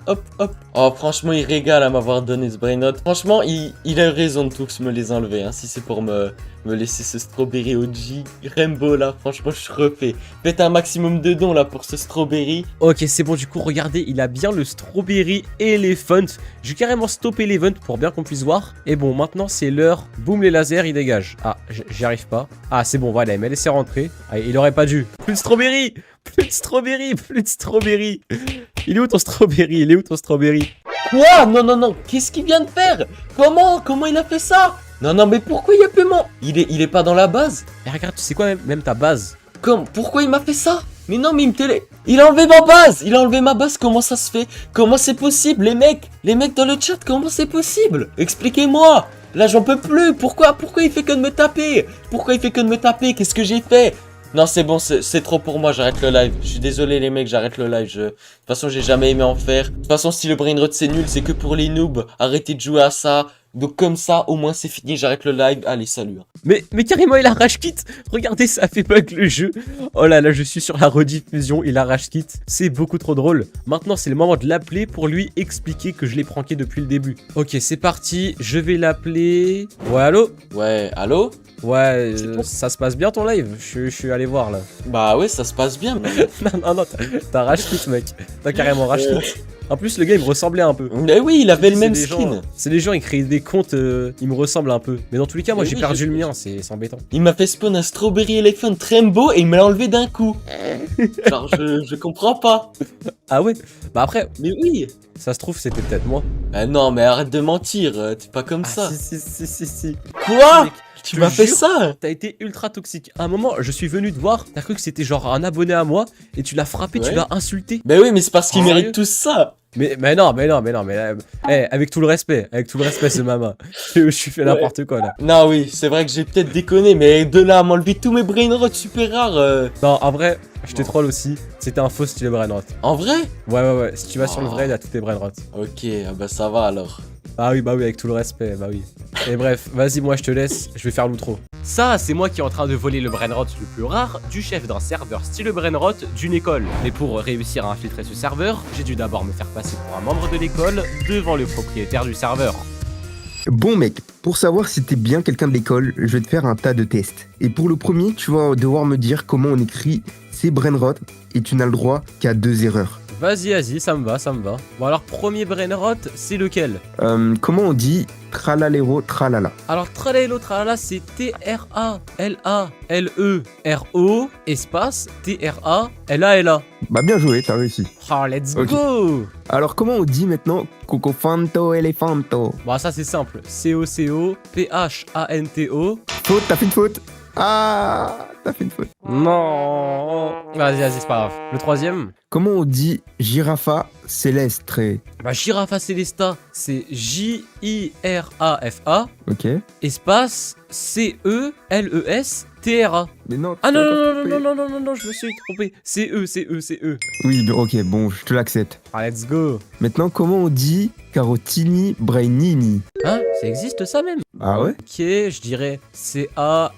hop, hop. Oh, franchement, il régale à m'avoir donné ce brainrot. Franchement, il a eu raison de tous me les enlever, hein. Si c'est pour me laisser ce strawberry OG Rainbow là, franchement, je refais. Faites un maximum de dons là pour ce strawberry. Ok, c'est bon, du coup, regardez, il a bien le Strawberry Elephant. J'ai carrément stoppé l'event pour bien qu'on puisse voir. Et bon, maintenant, c'est l'heure. Boum, les lasers, il dégage. Ah, j'y arrive pas. Ah, c'est bon, voilà, il m'a laissé rentrer. Ah, il aurait pas dû. Plus de Strawberry. Plus de Strawberry. Plus de Strawberry. Il est où ton Strawberry? Il est où ton Strawberry? Quoi? Non, non, non, qu'est-ce qu'il vient de faire? Comment il a fait ça? Non, non, mais pourquoi il y a paiement? Il est pas dans la base? Mais regarde, tu sais quoi, même ta base. Pourquoi il m'a fait ça? Mais non, mais il a enlevé ma base! Il a enlevé ma base, comment ça se fait? Comment c'est possible, les mecs? Les mecs dans le chat, comment c'est possible? Expliquez-moi! Là, j'en peux plus! Pourquoi il fait que de me taper? Pourquoi il fait que de me taper? Qu'est-ce que j'ai fait? Non, c'est bon, c'est trop pour moi, j'arrête le live. Je suis désolé, les mecs, j'arrête le live. De toute façon, j'ai jamais aimé en faire. De toute façon, si le brainrot c'est nul, c'est que pour les noobs. Arrêtez de jouer à ça. Donc comme ça, au moins c'est fini, j'arrête le live. Allez, salut. Mais carrément, il a rage quit. Regardez, ça fait bug le jeu. Oh là là, je suis sur la rediffusion, il a rage quit. C'est beaucoup trop drôle. Maintenant, c'est le moment de l'appeler pour lui expliquer que je l'ai pranké depuis le début. Ok, c'est parti, je vais l'appeler. Ouais, allô? Ouais, allô? Ouais, ça se passe bien ton live? Je suis allé voir là. Bah ouais, ça se passe bien. non, t'as rage quit, mec. T'as carrément rage quit. En plus, le gars, il me ressemblait un peu. Mais oui, il avait le même skin. C'est les gens, ils créent des comptes, ils me ressemblent un peu. Mais dans tous les cas, moi, j'ai perdu le mien, c'est embêtant. Il m'a fait spawn un Strawberry Elephant Rainbow et il me l'a enlevé d'un coup. Genre, je comprends pas. Ah ouais? Bah après... Mais oui. Ça se trouve, c'était peut-être moi. Ah non, mais arrête de mentir, t'es pas comme ça. Si. Quoi? Mec, tu m'as fait ça? T'as été ultra toxique. À un moment, je suis venu te voir, t'as cru que c'était genre un abonné à moi, et tu l'as frappé, tu l'as insulté. Bah oui, mais c'est parce qu'ils méritent tous ça. Mais non, avec tout le respect, ce mama. Je suis fait n'importe quoi là. Non, oui, c'est vrai que j'ai peut-être déconné, mais de là à m'enlever tous mes brainrots super rares. Non, en vrai, je te troll aussi. C'était un faux style brainrot. En vrai? Ouais. Si tu vas sur le vrai, il y a tous tes brainrots. Ok, bah ça va alors. Bah oui, avec tout le respect, bah oui. Et bref, vas-y, moi je te laisse, je vais faire l'outro. Ça, c'est moi qui est en train de voler le brainrot le plus rare du chef d'un serveur style brainrot d'une école. Mais pour réussir à infiltrer ce serveur, j'ai dû d'abord me faire passer pour un membre de l'école devant le propriétaire du serveur. Bon mec, pour savoir si t'es bien quelqu'un de l'école, je vais te faire un tas de tests. Et pour le premier, tu vas devoir me dire comment on écrit ces brainrot et tu n'as le droit qu'à 2 erreurs. Vas-y, ça me va. Bon alors, premier brainrot, c'est lequel? Comment on dit tralalero tralala? Alors, tralalero tralala, c'est T-R-A-L-A-L-E-R-O espace T-R-A-L-A-L-A. Bah bien joué, t'as réussi. Oh, let's go! Alors, comment on dit maintenant cocofanto elefanto? Bon, ça c'est simple. C-O-C-O-P-H-A-N-T-O. Faute, t'as fait une faute. Ah, t'as fait une faute. Non. Vas-y, c'est pas grave. Le troisième? Comment on dit girafa célestre? Bah, Girafa Celesta, c'est J-I-R-A-F-A. Ok. Espace C-E-L-E-S-T-R-A. Mais non. Ah non, je me suis trompé. C-E. Oui, ok, bon, je te l'accepte. Ah, let's go. Maintenant, comment on dit carotini brainini? Hein? Ça existe ça même? Ah ouais? Ok, je dirais C-A-R-R-O-T-I-N-I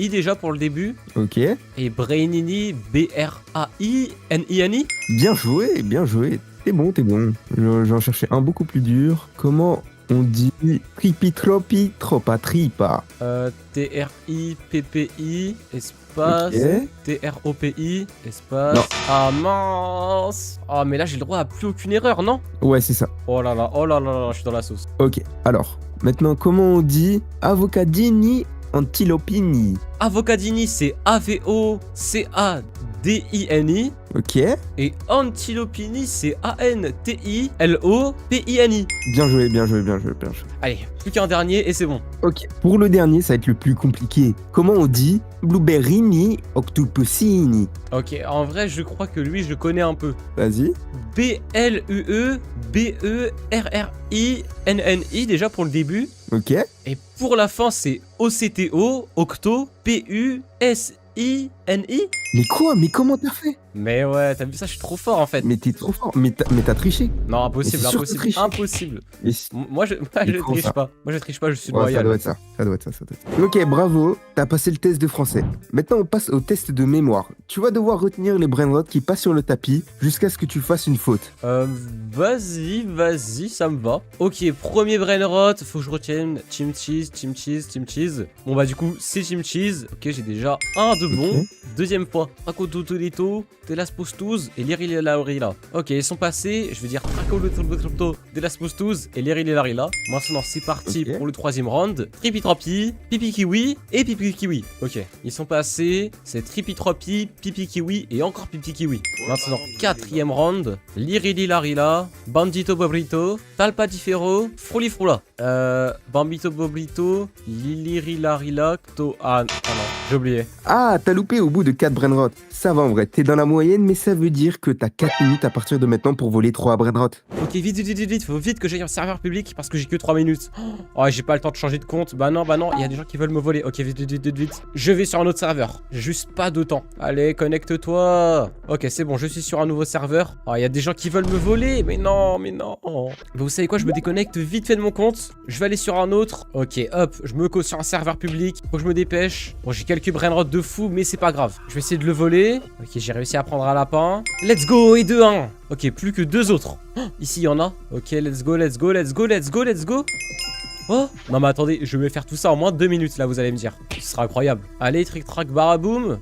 déjà pour le début. Ok. Et Brainini, B-R-A-I-N-I-N-I. Bien joué, bien joué. T'es bon. J'en cherchais un beaucoup plus dur. Comment on dit tripi tropi tropa tripa? T-R-I-P-P-I, espace, Ok. T-R-O-P-I, espace. Non. Ah mince. Ah mais là j'ai le droit à plus aucune erreur, non? Ouais, c'est ça. Oh là là, je suis dans la sauce. Ok, alors, maintenant, comment on dit avocadini antilopini? Avocadini, c'est A-V-O-C-A-D-I-N-I. Ok. Et Antilopini, c'est A-N-T-I-L-O-P-I-N-I. Bien joué. Allez, plus qu'un dernier et c'est bon. Ok, pour le dernier, ça va être le plus compliqué. Comment on dit blueberrini octopusini? Ok, en vrai, je crois que lui, je connais un peu. Vas-y. B-L-U-E-B-E-R-R-I-N-N-I, déjà pour le début. Ok. Et pour la fin, c'est O-C-T-O, Octo, P-U-S-I N-I? Mais quoi? Mais comment t'as fait? Mais ouais, t'as vu ça, je suis trop fort en fait. Mais t'es trop fort. Mais t'as triché. Non, impossible, Mais c'est sûr que tu impossible, triches. impossible. Mais Moi, je Mais comment triche ça? pas. Moi, je triche pas, je suis Ouais, ça loyal. doit être ça. Ça doit être ça. Ça doit être ça. Ok, bravo. T'as passé le test de français. Maintenant, on passe au test de mémoire. Tu vas devoir retenir les brainrots qui passent sur le tapis jusqu'à ce que tu fasses une faute. Vas-y, ça me va. Ok, premier brainrot, faut que je retienne Team Cheese. Bon bah du coup, c'est Team Cheese. Ok, j'ai déjà un de bon. Ok. Deuxième fois, Tracototolito, de las Postuz et Liril Laurila. Ok, ils sont passés, je vais dire Tracototolito, de las Postuz et Liril Laurila. Maintenant, c'est parti Ok. pour le troisième round. Tripitropi, Pipi Kiwi et Pipi Kiwi. Ok, ils sont passés, c'est Tripitropi, Pipi Kiwi et encore Pipi Kiwi. Maintenant, quatrième round, Lirili Larila, Bandito Bobrito, Talpa di Ferro, Frolifrola. Bambito Bobrito, Liliri Larila, Cto... Ah non, j'ai oublié. Ah, t'as loupé au bout de 4 brainrots. Ça va en vrai, t'es dans la moyenne, mais ça veut dire que t'as 4 minutes à partir de maintenant pour voler 3 brainrots. Ok, vite, faut vite que j'aille en serveur public parce que j'ai que 3 minutes. Oh, j'ai pas le temps de changer de compte. Bah non, il y a des gens qui veulent me voler. Ok, vite. Je vais sur un autre serveur. J'ai juste pas de temps. Allez, connecte-toi. Ok, c'est bon, je suis sur un nouveau serveur. Oh, il y a des gens qui veulent me voler. Mais non. Bah, vous savez quoi, je me déconnecte vite fait de mon compte. Je vais aller sur un autre. Ok, hop, je me cause sur un serveur public. Faut que je me dépêche. Bon, j'ai quelques brainrots de fou, mais c'est pas grave. Je vais essayer de le voler. Ok, j'ai réussi à prendre un lapin. Let's go, et 2-1. Ok, plus que 2 autres. Oh, ici, il y en a. Ok, let's go. Oh non mais attendez, je vais faire tout ça en moins de 2 minutes là, vous allez me dire. Ce sera incroyable. Allez, trick track baraboum.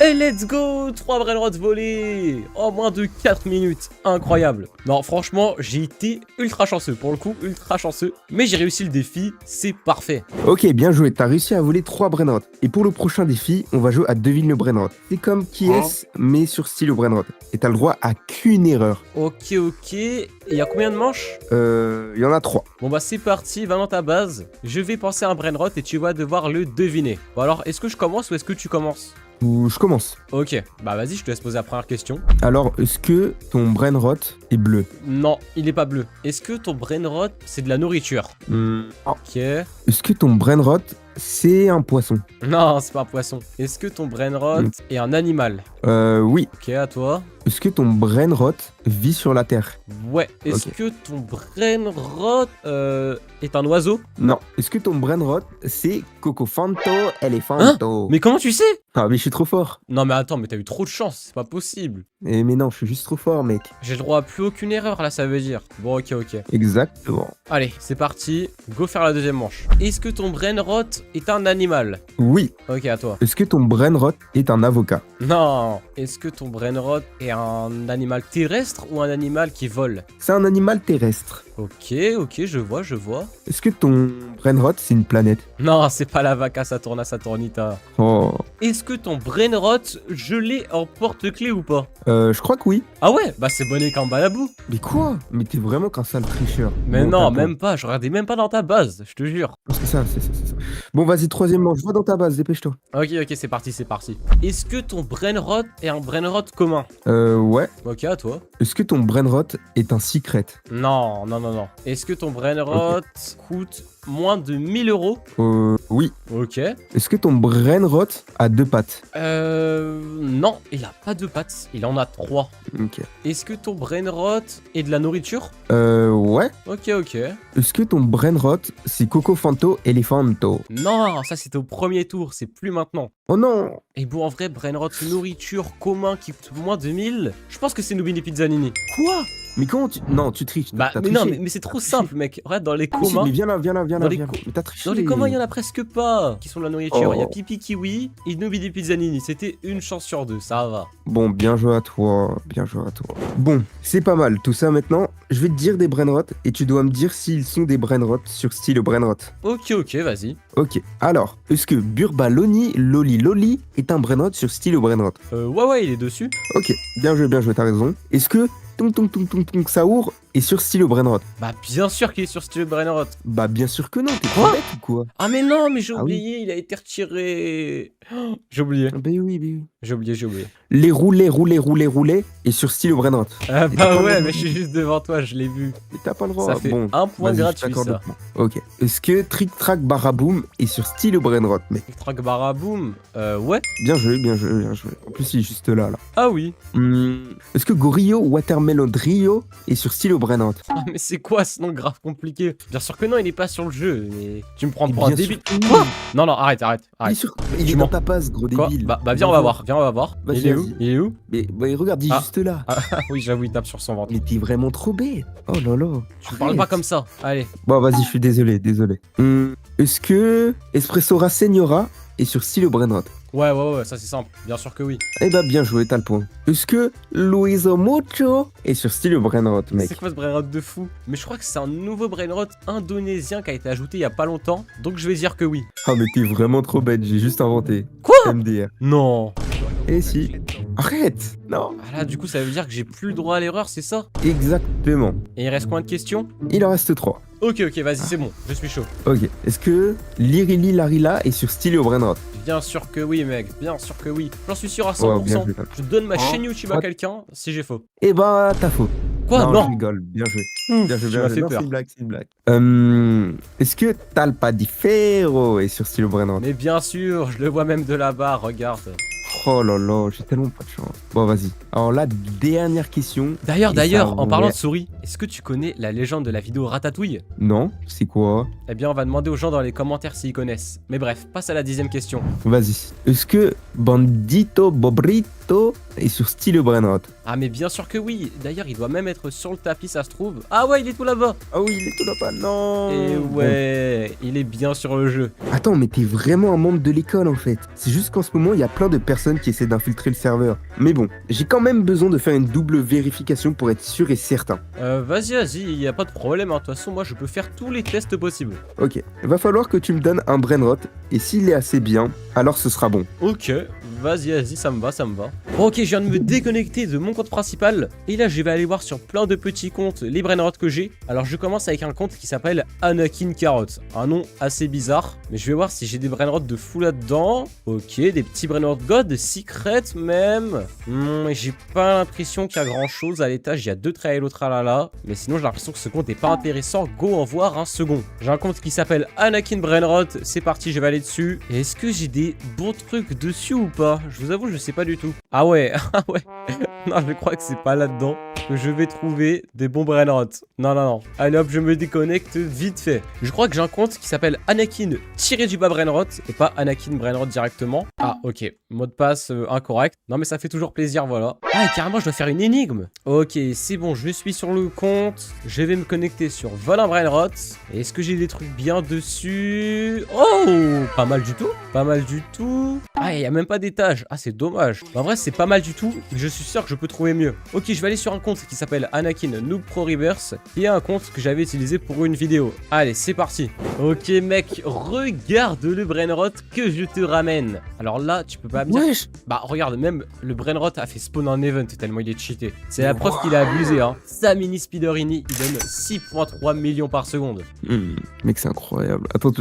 Et let's go, 3 brainrots volés en moins de 4 minutes. Incroyable. Non, franchement, j'ai été ultra chanceux. Pour le coup, ultra chanceux. Mais j'ai réussi le défi, c'est parfait. Ok, bien joué, t'as réussi à voler 3 brainrots. Et pour le prochain défi, on va jouer à devine le brainrot. C'est comme qui est-ce, mais sur style au brainrot. Et t'as le droit à qu'une erreur. Ok. Et il y a combien de manches? Il y en a 3. Bon bah c'est parti, va dans ta base. Je vais penser à un brainrot et tu vas devoir le deviner. Bon alors, est-ce que je commence ou est-ce que tu commences? Ou je commence. Ok, bah vas-y, je te laisse poser la première question. Alors, est-ce que ton brainrot est bleu? Non, il est pas bleu. Est-ce que ton brainrot, c'est de la nourriture? Ok. Est-ce que ton brainrot, c'est un poisson? Non, c'est pas un poisson. Est-ce que ton brainrot est un animal? Oui. Ok, à toi. Est-ce que ton brainrot vit sur la Terre? Ouais. Est-ce Ok. que ton brainrot est un oiseau? Non. Est-ce que ton brainrot, c'est Cocofanto Elephanto? Mais comment tu sais? Ah, mais je suis trop fort. Non mais attends, mais t'as eu trop de chance, c'est pas possible. Mais non, je suis juste trop fort, mec. J'ai le droit à plus aucune erreur là, ça veut dire. Bon, ok. Exactement. Allez, c'est parti. Go faire la deuxième manche. Est-ce que ton brainrot est un animal? Oui. Ok, à toi. Est-ce que ton brainrot est un avocat? Non. Est-ce que ton brainrot est un animal terrestre ou un animal qui vole? C'est un animal terrestre. Ok, je vois. Est-ce que ton brainrot, c'est une planète? Non, c'est pas la vaca Saturna Saturnita. Oh. Est-ce que ton brainrot, je l'ai en porte-clés ou pas? Je crois que oui. Ah ouais? Bah c'est bonnet qu'un balabou. Mais quoi? Mais t'es vraiment qu'un sale tricheur. Mais Bon, non, t'as même pas, je regardais même pas dans ta base, je te jure. bon. C'est ça. Bon, vas-y, troisième manche. Va dans ta base, dépêche-toi. Ok, c'est parti. Est-ce que ton brainrot est un brainrot commun? Ouais. Ok, à toi. Est-ce que ton brainrot est un secret? Non. Est-ce que ton brainrot coûte moins de 1000 euros? Oui. Ok. Est-ce que ton brainrot a 2 pattes? Non, il a pas 2 pattes, il en a 3. Ok. Est-ce que ton brainrot est de la nourriture? Ouais. Ok. Est-ce que ton brainrot, c'est Cocofanto Elephanto? Non, ça c'était au premier tour, c'est plus maintenant. Oh non! Et bon, en vrai, brainrot nourriture commun qui coûte moins de 1000, je pense que c'est Nubini Pizzanini. Quoi? Mais comment tu... Non, tu triches. Bah, t'as mais non, triché. mais c'est trop T'as triché. simple, mec. Regarde, dans les Ah, mais si, communs. mais viens là. Dans les Mais t'as triché. Dans les communs, il y en a presque pas qui sont de la nourriture. Il y a Oh. Pipi Kiwi et Nubini Pizzanini. C'était une chance sur 2, ça va. Bon, bien joué à toi. Bon, c'est pas mal. Tout ça maintenant, je vais te dire des brainrots et tu dois me dire s'ils sont des brainrots sur style brainrot. Ok, vas-y. Ok. Alors, est-ce que Burbaloni Loli est un brainrot sur style brainrot? Ouais, il est dessus. Ok. Bien joué, t'as raison. Est-ce que Tung Saour est sur style brainrot? Bah, bien sûr qu'il est sur style brainrot. Bah, bien sûr que non. T'es Quoi? trop bête ou quoi? Ah, mais non, mais j'ai Ah oui. oublié, il a été retiré. Oh, j'ai oublié. Bah oui. J'ai oublié. les rouler et sur style brainrot. Ah Et t'as bah pas ouais, le- mais je suis juste devant toi, je l'ai vu. Et t'as pas le droit. Ça fait bon, un point vas-y, je gratuit, t'accorde ça. le point. Ok. Est-ce que Trick Track Baraboom est sur style brainrot, mec? Track baraboom, ouais. Bien joué, bien joué, bien joué. En plus, il est juste là. Ah oui. Est-ce que Gorillo Watermelon Rio est sur style brainrot? Ah, mais c'est quoi ce nom grave compliqué? Bien sûr que non, il est pas sur le jeu, mais tu me prends pour un Bien débile. sûr que Quoi? oui. Non, non, arrête. Il Tu est mens. dans ta passe, gros Quoi? débile. Bah viens, on va voir, Vas-y, Il est où? vas-y. Il est où? Mais regarde, il est Ah. juste là. Ah oui, j'avoue, il tape sur son ventre. Mais t'es vraiment trop bête. Oh là là. Tu me parles pas comme ça. Allez. Bon, vas-y, je suis désolé. Est-ce que Espressora Senora est sur style brainrot? Ouais, ça c'est simple. Bien sûr que oui. Eh bah, bien joué, t'as le point. Est-ce que Luiso Mucho est sur style brainrot, mec? C'est quoi ce brainrot de fou? Mais je crois que c'est un nouveau brainrot indonésien qui a été ajouté il y a pas longtemps. Donc je vais dire que oui. Ah, mais t'es vraiment trop bête, j'ai juste inventé. Quoi? MDR. Non. Eh si. Arrête. Non. Ah là, du coup, ça veut dire que j'ai plus le droit à l'erreur, c'est ça? Exactement. Et il reste combien de questions? Il en reste 3. Ok, vas-y, c'est bon. Je suis chaud. Ok. Est-ce que Lirili Larila est sur style brainrot? Bien sûr que oui, mec. Bien sûr que oui. J'en suis sûr à Oh, 100%. bien joué. Je donne ma chaîne YouTube à What? quelqu'un si j'ai faux. Eh bah, t'as faux. Quoi? Je Non. rigole. Bien joué. Bien joué, Tu bien m'as joué. fait Non, peur. c'est une blague. Est-ce que Talpa di Ferro est sur style brainrot? Mais bien sûr, je le vois même de là-bas, regarde. Oh là là, j'ai tellement pas de chance. Bon, vas-y. Alors là, dernière question. D'ailleurs, Et ça, en parlant ouais. de souris, est-ce que tu connais la légende de la vidéo Ratatouille? Non, c'est quoi? Eh bien, on va demander aux gens dans les commentaires s'ils connaissent. Mais bref, passe à la 10ème question. Vas-y. Est-ce que Bandito Bobrito est sur style brainrot? Ah, mais bien sûr que oui. D'ailleurs, il doit même être sur le tapis, ça se trouve. Ah ouais, il est tout là-bas. Ah oui, il est tout là-bas, non. Et ouais, il est bien sur le jeu. Bon. Attends, mais t'es vraiment un membre de l'école en fait. C'est juste qu'en ce moment, il y a plein de personnes qui essaient d'infiltrer le serveur. Mais bon, j'ai quand même besoin de faire une double vérification pour être sûr et certain. Vas-y, y a pas de problème. Hein. De toute façon, moi, je peux faire tous les tests possibles. Ok, il va falloir que tu me donnes un brainrot. Et s'il est assez bien, alors ce sera bon. Ok, vas-y, ça me va. Bon, ok, je viens de me déconnecter de mon compte principal. Et là, je vais aller voir sur plein de petits comptes les brainrots que j'ai. Alors, je commence avec un compte qui s'appelle Anakin Carrot. Un nom assez bizarre. Mais je vais voir si j'ai des brainrots de fou là-dedans. Ok, des petits brainrots God, de secret même. J'ai pas l'impression qu'il y a grand-chose. À l'étage, il y a 2 trails et l'autre là. Mais sinon, j'ai l'impression que ce compte est pas intéressant. Go en voir un second. J'ai un compte qui s'appelle Anakin Brainrot. C'est parti, je vais aller dessus. Et est-ce que j'ai des bons trucs dessus ou pas? Je vous avoue, je sais pas du tout. Ah ouais, ah ouais. Non, je crois que c'est pas là-dedans que je vais trouver des bons brainrots. Non. Allez hop, je me déconnecte vite fait. Je crois que j'ai un compte qui s'appelle Anakin-du-bas Brainrot et pas Anakin Brainrot directement. Ah, ok. Mot de passe incorrect. Non, mais ça fait toujours plaisir, voilà. Ah, et carrément, je dois faire une énigme. Ok, c'est bon, je suis sur le compte. Je vais me connecter sur Volin Brainrot. Et est-ce que j'ai des trucs bien dessus? Oh, pas mal du tout. Pas mal du tout. Ah, il y a même pas d'étage. Ah, c'est dommage. En vrai, c'est pas mal du tout. Je suis sûr que je peux trouver mieux. Ok, je vais aller sur un compte qui s'appelle Anakin Noob Pro Reverse, qui est un compte que j'avais utilisé pour une vidéo. Allez, c'est parti. Ok, mec, regarde le brainrot que je te ramène. Alors là, tu peux pas me dire... Wesh. Bah, regarde, même le brainrot a fait spawn un event tellement il est cheaté. C'est la preuve qu'il a abusé, hein. Sa mini Spiderini, il donne 6,3 millions par seconde. Mec, c'est incroyable. Attends,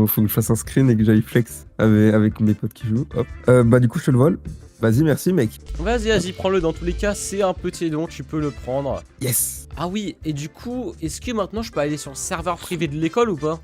faut que je fasse un screen et que j'aille flex avec mes potes qui jouent. Hop. Bah, du coup, je te le vole. Vas-y, merci, mec. Vas-y, prends-le. Dans tous les cas, c'est un petit don, tu peux le prendre. Yes. Ah oui, et du coup, est-ce que maintenant je peux aller sur le serveur privé de l'école ou pas?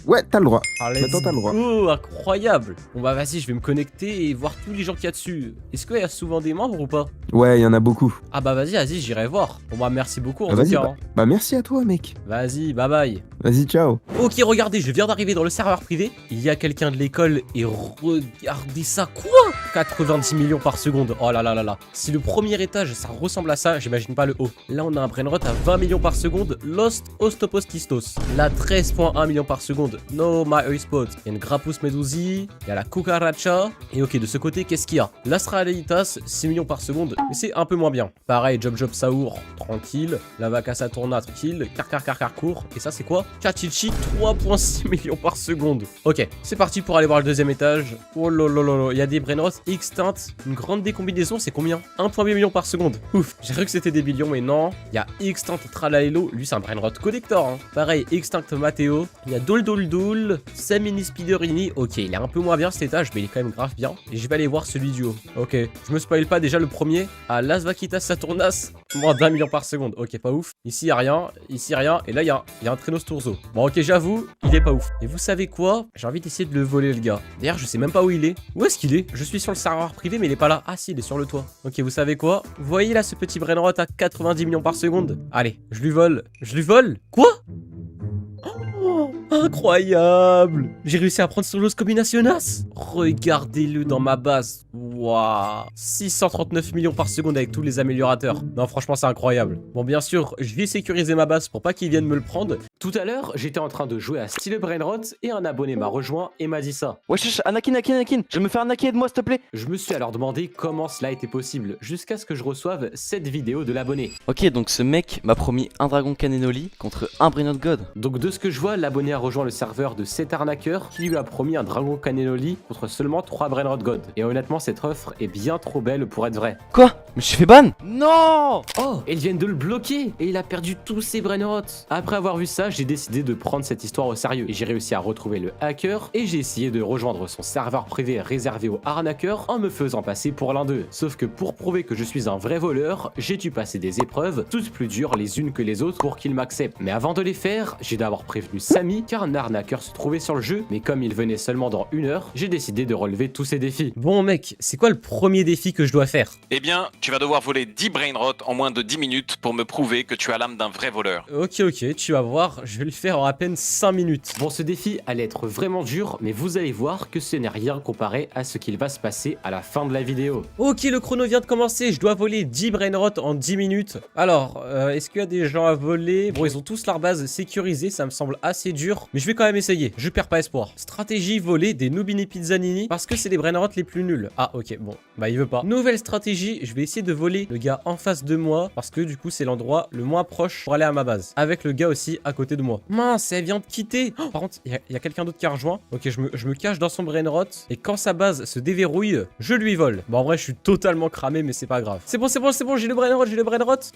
Ouais, t'as le droit. Ah, Maintenant, t'as le droit. Oh, incroyable. Bon bah vas-y, je vais me connecter et voir tous les gens qu'il y a dessus. Est-ce qu'il y a souvent des membres ou pas? Ouais, il y en a beaucoup. Ah bah vas-y, j'irai voir. Bon bah merci beaucoup en tout Vas-y, cas. bah, bah, merci à toi, mec. Vas-y, bye bye. Vas-y, ciao. Ok, regardez, je viens d'arriver dans le serveur privé. Il y a quelqu'un de l'école et regardez ça. Quoi? 90 millions par seconde. Oh là là là là. Si le premier étage, ça ressemble à ça, j'imagine pas le haut. Là, on a un brainrot à 20 millions par seconde. Lost Ostopostistos. Là, 13,1 millions par seconde. No My Spot. Il y a une Grappus Medusi. Il y a la Cucaracha. Et ok, de ce côté, qu'est-ce qu'il y a? l'Astraleitas, 6 millions par seconde. Mais c'est un peu moins bien. Pareil, Job Saour, tranquille. La Vaca Saturna, tranquille. Carcourt. Et ça, c'est quoi? Chachichi, 3,6 millions par seconde. Ok, c'est parti pour aller voir le deuxième étage. Oh lolololo, il y a des brainrots extinct, une grande décombinaison, c'est combien? 1,8 million par seconde. Ouf, j'ai cru que c'était des billions, mais non. Il y a extinct Tralalelo, lui c'est un brainrot collector. Hein. Pareil, extinct Matteo. Il y a Doldol, Samini Spiderini. Ok, il est un peu moins bien cet étage, mais il est quand même grave bien. Et je vais aller voir celui du haut. Ok, je me spoil pas déjà le premier. À Las Vaquitas Saturnas, moins d'1 million par seconde. Ok, pas ouf. Ici, il y a rien. Ici, rien. Et là, il y a un traîneau Sturzo. Bon, ok, j'avoue, il est pas ouf. Et vous savez quoi? J'ai envie d'essayer de le voler, le gars. D'ailleurs, je sais même pas où il est. Où est-ce qu'il est? Je suis sur le serveur privé, mais il est pas là. Ah, si, il est sur le toit. Ok, vous savez quoi? Vous voyez là ce petit brainrot à 90 millions par seconde? Allez, je lui vole. Je lui vole? Quoi? Oh, incroyable! J'ai réussi à prendre sur Los Combinacionas. Regardez-le dans ma base. Waouh! 639 millions par seconde avec tous les améliorateurs. Non, franchement, c'est incroyable. Bon, bien sûr, je vais sécuriser ma base pour pas qu'ils viennent me le prendre. Tout à l'heure, j'étais en train de jouer à Style Brainrot et un abonné m'a rejoint et m'a dit ça. Wesh, Anakin, je vais me faire arnaquer, aide-moi s'il te plaît. Je me suis alors demandé comment cela était possible, jusqu'à ce que je reçoive cette vidéo de l'abonné. Ok, donc ce mec m'a promis un dragon Cannonoli contre un Brainrot God. Donc de ce que je vois, l'abonné a rejoint le serveur de cet arnaqueur qui lui a promis un dragon Cannonoli contre seulement 3 Brainrot God. Et honnêtement, cette offre est bien trop belle pour être vraie. Quoi? Mais je suis fait ban? Non! Oh, ils viennent de le bloquer et il a perdu tous ses Brainrots. Après avoir vu ça, j'ai décidé de prendre cette histoire au sérieux et j'ai réussi à retrouver le hacker et j'ai essayé de rejoindre son serveur privé réservé aux arnaqueurs en me faisant passer pour l'un d'eux. Sauf que pour prouver que je suis un vrai voleur, j'ai dû passer des épreuves, toutes plus dures les unes que les autres pour qu'il m'accepte. Mais avant de les faire, j'ai d'abord prévenu Samy car un arnaqueur se trouvait sur le jeu, mais comme il venait seulement dans 1 heure, j'ai décidé de relever tous ces défis. Bon mec, c'est quoi le premier défi que je dois faire? Eh bien, tu vas devoir voler 10 brainrots en moins de 10 minutes pour me prouver que tu as l'âme d'un vrai voleur. Ok, tu vas voir, je vais le faire en à peine 5 minutes. Bon, ce défi allait être vraiment dur, mais vous allez voir que ce n'est rien comparé à ce qu'il va se passer à la fin de la vidéo. Ok, le chrono vient de commencer, je dois voler 10 brainrots en 10 minutes. Alors, est-ce qu'il y a des gens à voler? Bon, ils ont tous leur base sécurisée, ça me semble assez dur, mais je vais quand même essayer, je perds pas espoir. Stratégie, voler des Nubini Pizzanini, parce que c'est les brainrots les plus nuls. Ah, ok, bon, bah il veut pas. Nouvelle stratégie, je vais essayer de voler le gars en face de moi, parce que du coup c'est l'endroit le moins proche pour aller à ma base. Avec le gars aussi à côté de moi. Mince, elle vient de quitter. Oh, par contre, il y a quelqu'un d'autre qui a rejoint. Ok, je me cache dans son brainrot, et quand sa base se déverrouille, je lui vole. Bon, en vrai, je suis totalement cramé, mais c'est pas grave. C'est bon, j'ai le brainrot,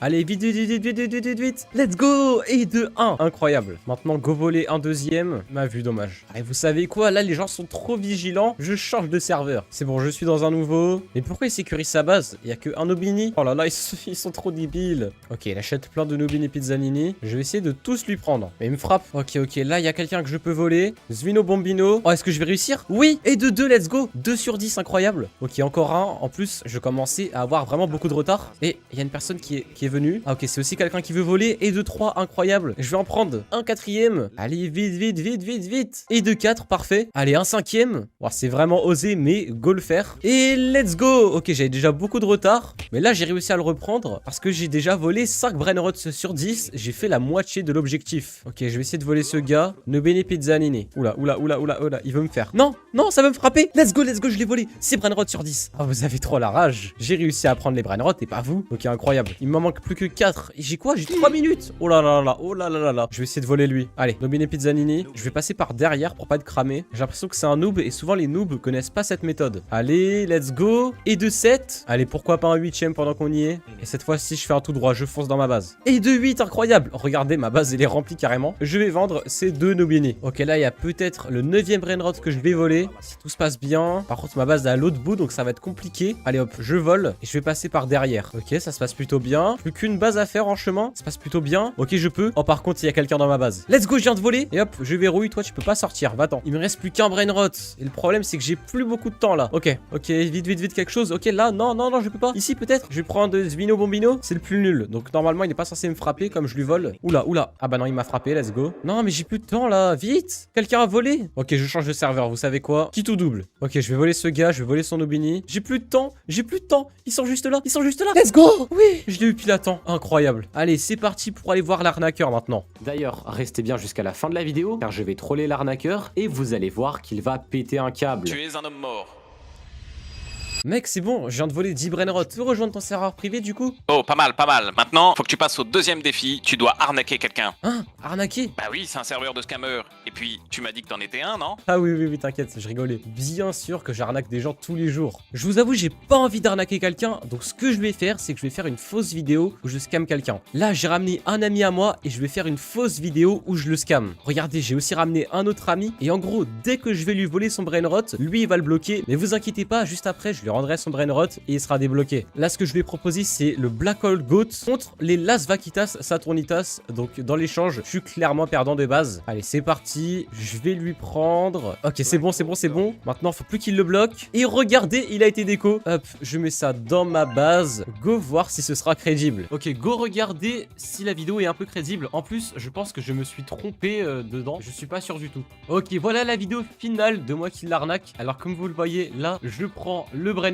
Allez, vite. Let's go. Et de 1. Incroyable. Maintenant, go voler un deuxième. Ma vue, dommage. Et vous savez quoi? Là, les gens sont trop vigilants. Je change de serveur. C'est bon, je suis dans un nouveau. Mais pourquoi il sécurise sa base? Il y a que un Nubini. Oh là là, ils sont trop débiles. Ok, il achète plein de Nubini Pizzanini. Je vais essayer de tous lui prendre. Mais il me frappe. Ok, là, il y a quelqu'un que je peux voler. Zvino Bombino. Oh, est-ce que je vais réussir? Oui. Et de 2, let's go. 2 sur 10, incroyable. Ok, encore un. En plus, je commençais à avoir vraiment beaucoup de retard. Et il y a une personne qui est venue. Ah, ok, c'est aussi quelqu'un qui veut voler. Et de 3, incroyable. Je vais en prendre un 4ème. Allez, vite. Et de 4, parfait. Allez, un 5ème. Oh, c'est vraiment osé, mais go le faire. Et let's go. Ok, j'avais déjà beaucoup de retard. Mais là, j'ai réussi à le reprendre parce que j'ai déjà volé 5 brainrots sur 10. J'ai fait la moitié de l'objectif. Ok, je vais essayer de voler ce gars. Nubini Pizzanini. Oula. Il veut me faire. Non, ça veut me frapper. Let's go, je l'ai volé. 6 brainrots sur 10. Oh, vous avez trop la rage. J'ai réussi à prendre les brainrots et pas vous. Ok, incroyable. Il me manque plus que 4. Et j'ai quoi? J'ai 3 minutes. Oh là là. Je vais essayer de voler lui. Allez, Nubini Pizzanini. Je vais passer par derrière pour pas être cramé. J'ai l'impression que c'est un noob et souvent les noobs connaissent pas cette méthode. Allez, let's go. Et de 7. Allez, pourquoi pas un 8ème pendant qu'on y est. Et cette fois-ci, je fais un tout droit. Je fonce dans ma base. Et de 8, incroyable. Regardez, ma base, elle est remplie carrément. Je vais vendre ces 2 Nubini. Ok, là, il y a peut-être le 9ème brainrot que je vais voler. Si tout se passe bien. Par contre, ma base est à l'autre bout, donc ça va être compliqué. Allez, hop, je vole. Et je vais passer par derrière. Ok, ça se passe plutôt bien. Plus qu'une base à faire en chemin. Ça se passe plutôt bien. Ok, je peux. Oh, par contre, il y a quelqu'un dans ma base. Let's go, je viens de voler. Et hop, je verrouille. Toi, tu peux pas sortir. Va-t'en. Il me reste plus qu'un brainrot. Et le problème, c'est que j'ai plus beaucoup de temps là. Ok, vite, quelque chose. Ok, là, non, je peux pas. Ici, peut-être. Je vais prendre Zvino Bombino. C'est le plus nul. Donc, normalement, il est pas censé me frapper comme je lui vole. Oula. Ah bah non, il m'a frappé. Let's go. Non, mais j'ai plus de temps là. Vite. Quelqu'un a volé. Ok, je change de serveur. Vous savez quoi? Qui tout double. Ok, je vais voler ce gars. Je vais voler son Nubini. J'ai plus de temps. Ils sont juste là. Let's go. Oui, je l'ai eu pile à temps. Incroyable. Allez, c'est parti pour aller voir l'arnaqueur maintenant. D'ailleurs, restez bien jusqu'à la fin de la vidéo car je vais troller l'arnaqueur et vous allez voir qu'il va péter un câble. Tu es un homme mort. Mec, c'est bon, je viens de voler 10 brainrot. Tu veux rejoindre ton serveur privé du coup? Oh, pas mal, pas mal. Maintenant, faut que tu passes au deuxième défi. Tu dois arnaquer quelqu'un. Hein? Arnaqué? Bah oui, c'est un serveur de scammer. Et puis, tu m'as dit que t'en étais un, non? Ah oui, t'inquiète, je rigolais. Bien sûr que j'arnaque des gens tous les jours. Je vous avoue, j'ai pas envie d'arnaquer quelqu'un, donc ce que je vais faire, c'est que je vais faire une fausse vidéo où je scam quelqu'un. Là, j'ai ramené un ami à moi et je vais faire une fausse vidéo où je le scam. Regardez, j'ai aussi ramené un autre ami et en gros, dès que je vais lui voler son brainrot, lui il va le bloquer. Mais vous inquiétez pas, juste après, je lui rendrai son brainrot et il sera débloqué. Là, ce que je vais proposer, c'est le Black Hole Goat contre les Las Vaquitas Saturnitas. Donc, dans l'échange, je suis clairement perdant de base. Allez, c'est parti. Je vais lui prendre. Ok, c'est bon. Maintenant, faut plus qu'il le bloque. Et regardez, il a été déco. Hop, je mets ça dans ma base. Go voir si ce sera crédible. Ok, go regarder si la vidéo est un peu crédible. En plus, je pense que je me suis trompé dedans. Je suis pas sûr du tout. Ok, voilà la vidéo finale de moi qui l'arnaque. Alors, comme vous le voyez, là, je prends le brainrot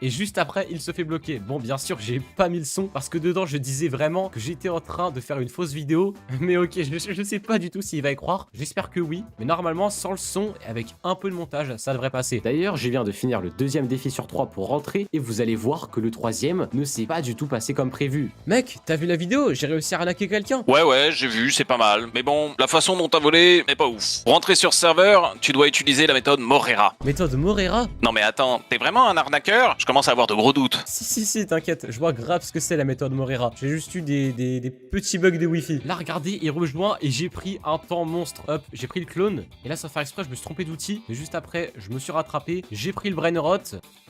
et juste après, il se fait bloquer. Bon, bien sûr, j'ai pas mis le son parce que dedans, je disais vraiment que j'étais en train de faire une fausse vidéo. Mais ok, je sais pas du tout s'il va y croire. J'espère que oui. Mais normalement, sans le son et avec un peu de montage, ça devrait passer. D'ailleurs, je viens de finir le deuxième défi sur 3 pour rentrer et vous allez voir que le troisième ne s'est pas du tout passé comme prévu. Mec, t'as vu la vidéo? J'ai réussi à arnaquer quelqu'un. Ouais, j'ai vu, c'est pas mal. Mais bon, la façon dont t'as volé n'est pas ouf. Pour rentrer sur serveur, tu dois utiliser la méthode Morera. Méthode Morera? Non mais attends, t'es vraiment un arnaqueur? Je commence à avoir de gros doutes. Si, t'inquiète, je vois grave ce que c'est la méthode Morera. J'ai juste eu des petits bugs de wifi. Là, regardez, il rejoint et j'ai pris un temps monstre. Hop, j'ai pris le clone. Et là, sans faire exprès, je me suis trompé d'outil. Mais juste après, je me suis rattrapé. J'ai pris le brainrot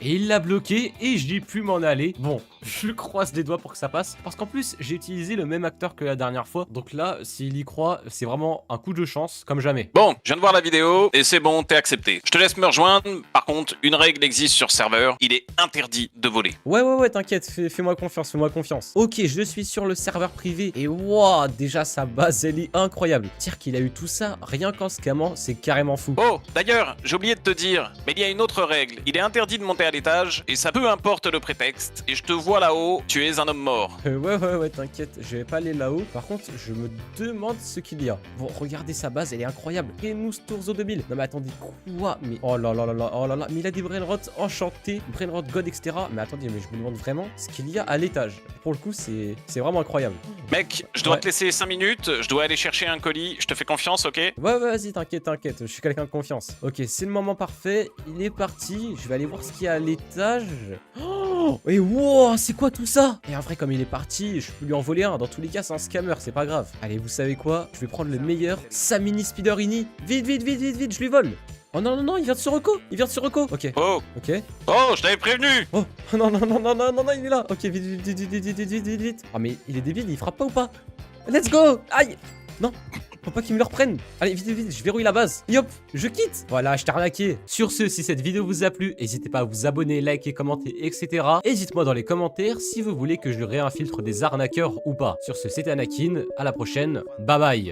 et il l'a bloqué et j'ai pu m'en aller. Bon, je croise les doigts pour que ça passe. Parce qu'en plus, j'ai utilisé le même acteur que la dernière fois. Donc là, s'il y croit, c'est vraiment un coup de chance comme jamais. Bon, je viens de voir la vidéo et c'est bon, t'es accepté. Je te laisse me rejoindre. Par contre, une règle existe sur serveur. Il est interdit de voler. Ouais, t'inquiète, fais-moi confiance. Ok, je suis sur le serveur privé et waouh, déjà sa base, elle est incroyable. Dire qu'il a eu tout ça rien qu'en scammant, c'est carrément fou. Oh, d'ailleurs, j'ai oublié de te dire, mais il y a une autre règle. Il est interdit de monter à l'étage et ça peu importe le prétexte. Et je te vois là-haut, tu es un homme mort. Ouais, t'inquiète, je vais pas aller là-haut. Par contre, je me demande ce qu'il y a. Bon, regardez sa base, elle est incroyable. Renus Tourzo 2000. Non mais attendez, quoi? Mais oh là là, mais il a des brainrot enchantés, brainrot god, etc. Mais attendez, mais je me demande vraiment ce qu'il y a à l'étage. Pour le coup, c'est vraiment incroyable. Mec, je dois te laisser 5 minutes, je dois aller chercher un colis, je te fais confiance, ok? Ouais, vas-y, t'inquiète, je suis quelqu'un de confiance. Ok, c'est le moment parfait, il est parti, je vais aller voir ce qu'il y a à l'étage. Oh, et wow, c'est quoi tout ça? Et en vrai, comme il est parti, je peux lui en voler un, dans tous les cas, c'est un scammer, c'est pas grave. Allez, vous savez quoi? Je vais prendre le meilleur, Samini Spiderini. Vite, je lui vole. Oh non, il vient de se reco. Ok. Oh, je t'avais prévenu. Oh, non, il est là. Ok, vite. Ah, mais il est débile, il frappe pas ou pas? Let's go. Aïe. Non, faut pas qu'il me le reprenne. Allez, vite, je verrouille la base. Et hop, je quitte. Voilà, je t'ai arnaqué. Sur ce, si cette vidéo vous a plu, n'hésitez pas à vous abonner, liker, commenter, etc. Et dites-moi dans les commentaires si vous voulez que je réinfiltre des arnaqueurs ou pas. Sur ce, c'était Anakin. À la prochaine. Bye bye.